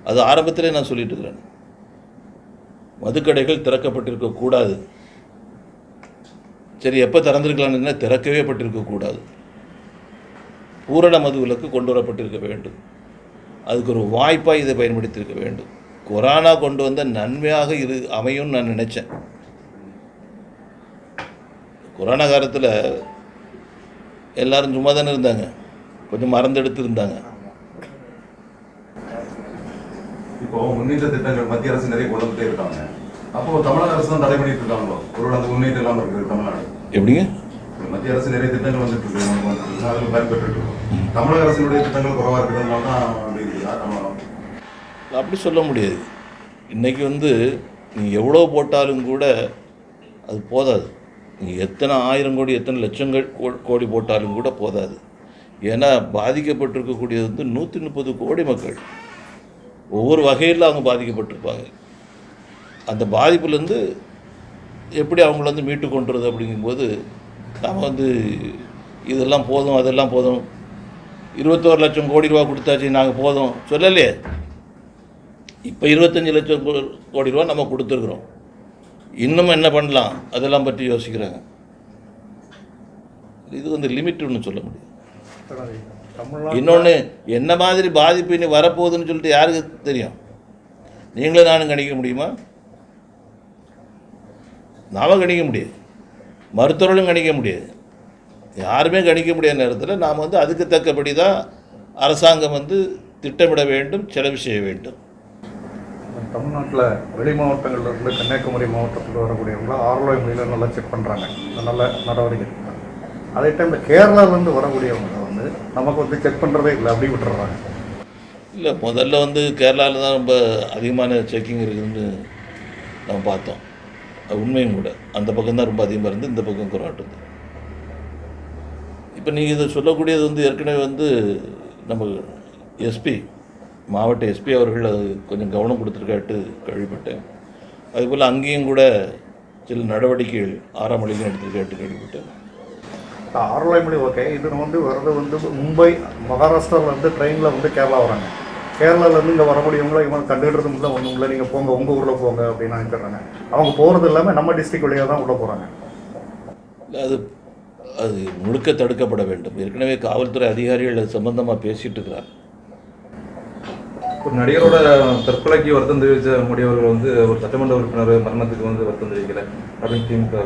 அது ஆரம்பத்திலே நான் சொல்லிட்டு இருக்கிறேன். மதுக்கடைகள் திறக்கப்பட்டிருக்க கூடாது. சரி, எப்போ திறந்திருக்கலாம்னு திறக்கவே பட்டிருக்க கூடாது. பூரண மது விலக்கு கொண்டு வரப்பட்டிருக்க வேண்டும். அதுக்கு ஒரு வாய்ப்பாக இதை பயன்படுத்தியிருக்க வேண்டும். கொரோனா கொண்டு வந்த நன்மையாக இது அமையும் நான் நினைச்சேன். கொரோனா காலத்தில் எல்லாரும் சும்மா தானே இருந்தாங்க, கொஞ்சம் மறந்தெடுத்து இருந்தாங்க. இப்போ முன்னேற்ற திட்டங்கள் மத்திய அரசு நிறைய கொண்டு வந்துட்டே இருக்காங்க. அப்போ தமிழக அரசு தான் தடை பண்ணிட்டு இருக்காங்களோ? ஒரு அந்த முன்னேற்றம் இல்லாமல் இருக்குது தமிழ்நாடு. எப்படிங்க? மத்திய அரசு நிறைய திட்டங்கள் வந்துட்டு இருக்கு, அதில் பயன்பெற்று இருக்கோம். தமிழக அரசினுடைய திட்டங்கள் குறைவாக இருக்கிறதுனால தான் அப்படி இருக்குதா? அப்படி சொல்ல முடியாது. இன்றைக்கி வந்து நீங்கள் எவ்வளோ போட்டாலும் கூட அது போதாது. நீங்கள் எத்தனை 1000 கோடி எத்தனை லட்சங்கள் கோடி போட்டாலும் கூட போதாது. ஏன்னா பாதிக்கப்பட்டிருக்கக்கூடியது வந்து 130 கோடி மக்கள். ஒவ்வொரு வகையில் அவங்க பாதிக்கப்பட்டிருப்பாங்க. அந்த பாதிப்புலேருந்து எப்படி அவங்கள வந்து மீட்டு கொண்டுறது அப்படிங்கும்போது நாம் வந்து இதெல்லாம் போதும் அதெல்லாம் போதும் 21 லட்சம் கோடி ரூபா கொடுத்தாச்சு நாங்கள் போதும் சொல்லலையே. இப்போ 25 லட்சம் கோடி ரூபா நம்ம கொடுத்துருக்குறோம். இன்னும் என்ன பண்ணலாம் அதெல்லாம் பற்றி யோசிக்கிறாங்க. இது வந்து லிமிட் ஒன்று சொல்ல முடியும். இன்னொன்று, என்ன மாதிரி பாதிப்பு இனி வரப்போகுதுன்னு சொல்லிட்டு யாருக்கு தெரியும்? நீங்களும் நானும் கணிக்க முடியுமா? நாம் கணிக்க முடியாது, மருத்துவர்களும் கணிக்க முடியாது, யாருமே கணிக்க முடியாத நேரத்தில் நாம் வந்து அதுக்கு தக்கபடி தான் அரசாங்கம் வந்து திட்டமிட வேண்டும், செலவு செய்ய வேண்டும். தமிழ்நாட்டில் வெளி மாவட்டங்கள்லேருந்து கன்னியாகுமரி மாவட்டத்தில் வரக்கூடியவங்களாம் ஆர்ஓஐ முறையில் நல்லா செக் பண்ணுறாங்க, நல்ல நடவடிக்கை எடுக்கிறாங்க. அதே டைமில் கேரளாவிலேருந்து வரக்கூடியவங்க வந்து நமக்கு வந்து செக் பண்ணுறதே இல்லை, அப்படி விட்டுறாங்க. இல்லை, முதல்ல வந்து கேரளாவில் தான் ரொம்ப அதிகமான செக்கிங் இருக்குதுன்னு நம்ம பார்த்தோம். அது உண்மையும் கூட. அந்த பக்கம் தான் ரொம்ப அதிகமாக இருந்து, இந்த பக்கம் குறைவாட்டுது. இப்போ நீங்கள் இதை சொல்லக்கூடியது வந்து ஏற்கனவே வந்து நம்ம எஸ்பி மாவட்ட எஸ்பி அவர்கள் அது கொஞ்சம் கவனம் கொடுத்துருக்காட்டு கேள்விப்பட்டேன். அதுபோல் அங்கேயும் கூட சில நடவடிக்கைகள் 6ஆம் மொழியும் எடுத்துருக்காட்டு கேள்விப்பட்டேன். 6 மணி ஓகே. இது வந்து வர்றது வந்து மும்பை, மகாராஷ்டிராவிலேருந்து ட்ரெயினில் வந்து கேரளா வராங்க. கேரளாவிலேருந்து இங்கே வர முடியுங்களா இவங்க கண்டுக்கிறது இல்லை, ஒன்றும் இல்லை, நீங்கள் போங்க உங்கள் ஊரில் போங்க அப்படின்னு அனுப்பிடுறாங்க. அவங்க போகிறது இல்லாமல் நம்ம டிஸ்ட்ரிக்ட் வழியாக தான் உள்ளே போகிறாங்க. அது அது முழுக்க தடுக்கப்பட வேண்டும். ஏற்கனவே காவல்துறை அதிகாரிகள் அது சம்பந்தமாக பேசிகிட்டு இருக்கிறாங்க. ஒரு நடிகரோட தற்கொலைக்கு வருத்தம் தெரிவித்த முடியவர்கள் வந்து ஒரு சட்டமன்ற உறுப்பினர் மரணத்துக்கு வந்து வருத்தம் தெரிவிக்கல அப்படின்னு திமுக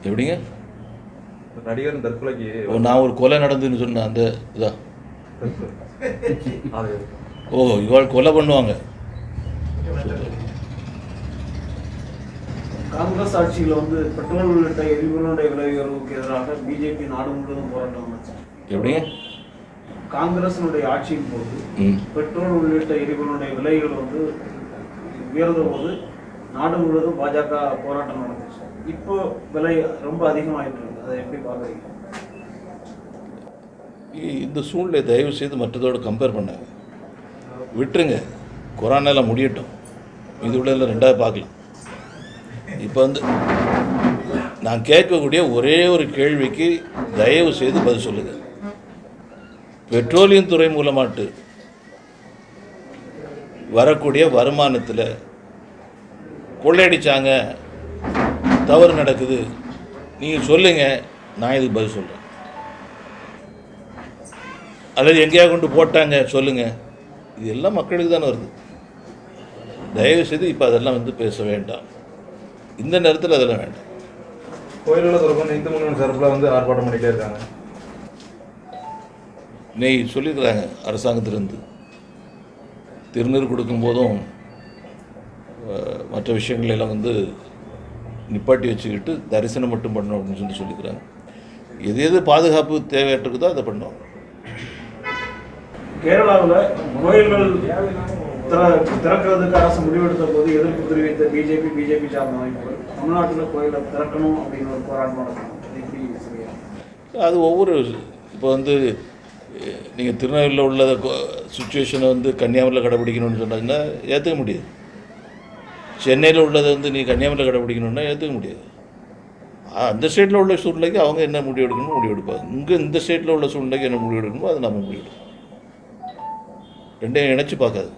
எப்படிங்க? நடிகர் தற்கொலைக்கு நான் ஒரு கொலை நடந்துன்னு சொன்னேன் அந்த இதான். அது இவாள் கொலை பண்ணுவாங்க. காங்கிரஸ் ஆட்சியில் வந்து பெட்ரோல் உள்ளிட்ட எரிபொருளுடைய விலை உயர்வுக்கு எதிராக பிஜேபி நாடு முழுவதும் போராட்டம் நடந்துச்சு. எப்படிங்க? காங்கிரஸினுடைய ஆட்சியின் போது பெட்ரோல் உள்ளிட்ட எரிபொருளுடைய விலைகள் வந்து உயர்ந்த போது நாடு முழுவதும் பாஜக போராட்டம் நடந்துச்சு. இப்போ விலை ரொம்ப அதிகமாயிட்டு இருக்கு. அதை எப்படி பார்க்குறீங்க? இந்த சூழ்நிலை தயவு செய்து மற்றதோடு கம்பேர் பண்ணாங்க. விட்டுருங்க, கொரோனாலாம் முடியட்டும், இது உள்ள ரெண்டாவது பார்க்கலாம். இப்போ வந்து நான் கேட்கக்கூடிய ஒரே ஒரு கேள்விக்கு தயவு செய்து பதில் சொல்லுங்கள். பெட்ரோலியம் துறை மூலமாட்டு வரக்கூடிய வருமானத்தில் கொள்ளையடிச்சாங்க, தவறு நடக்குது, நீங்கள் சொல்லுங்கள், நான் இதுக்கு பதில் சொல்கிறேன். அல்லது எங்கேயா கொண்டு போட்டாங்க சொல்லுங்கள், இது எல்லாம் மக்களுக்கு தானே வருது. தயவு செய்து இப்போ அதெல்லாம் வந்து பேச வேண்டாம். இந்த நேரத்தில் அதெல்லாம் வேண்டாம். கோயில்களை தொடர்பான இந்து முன்னணி சார்பில் வந்து ஆர்ப்பாட்டம் பண்ணிகிட்டே இருக்காங்க. இன்னைக்கு சொல்லியிருக்கிறாங்க அரசாங்கத்திலிருந்து திருநீர் கொடுக்கும்போதும் மற்ற விஷயங்களெல்லாம் வந்து நிப்பாட்டி வச்சுக்கிட்டு தரிசனம் மட்டும் பண்ணணும் அப்படின்னு சொல்லிக்கிறாங்க. எது எது பாதுகாப்பு தேவையற்றுக்குதோ அதை பண்ணோம். கேரளாவில் கோயில்கள் திறக்கிறதுக்கு அரசு முடிவெடுத்த போது எதிர்ப்பு தெரிவித்த பிஜேபி சார்ந்த அமைப்புகள் தமிழ்நாட்டில் கோயிலை திறக்கணும் அப்படின்னு ஒரு போராட்டம் நடத்தணும். எப்படி சரியா? அது ஒவ்வொரு இப்போ வந்து நீங்கள் திருநெல்வேலியில் உள்ள சுச்சுவேஷனை வந்து கன்னியாகுமரியில் கடைப்பிடிக்கணும்னு சொன்னாங்கன்னா ஏற்றுக்க முடியாது. சென்னையில் உள்ளதை வந்து நீ கன்னியாகுமரியில் கடைப்பிடிக்கணும்னா ஏற்றுக்க முடியாது. அந்த ஸ்டேட்டில் உள்ள சூழ்நிலைக்கு அவங்க என்ன முடிவு எடுக்கணுமோ முடிவு எடுப்பாங்க. இங்கே இந்த ஸ்டேட்டில் உள்ள சூழ்நிலைக்கு என்ன முடிவு எடுக்கணுமோ அதை நம்ம முடிவு எடுக்கணும். ரெண்டையும் இணைச்சி பார்க்காது.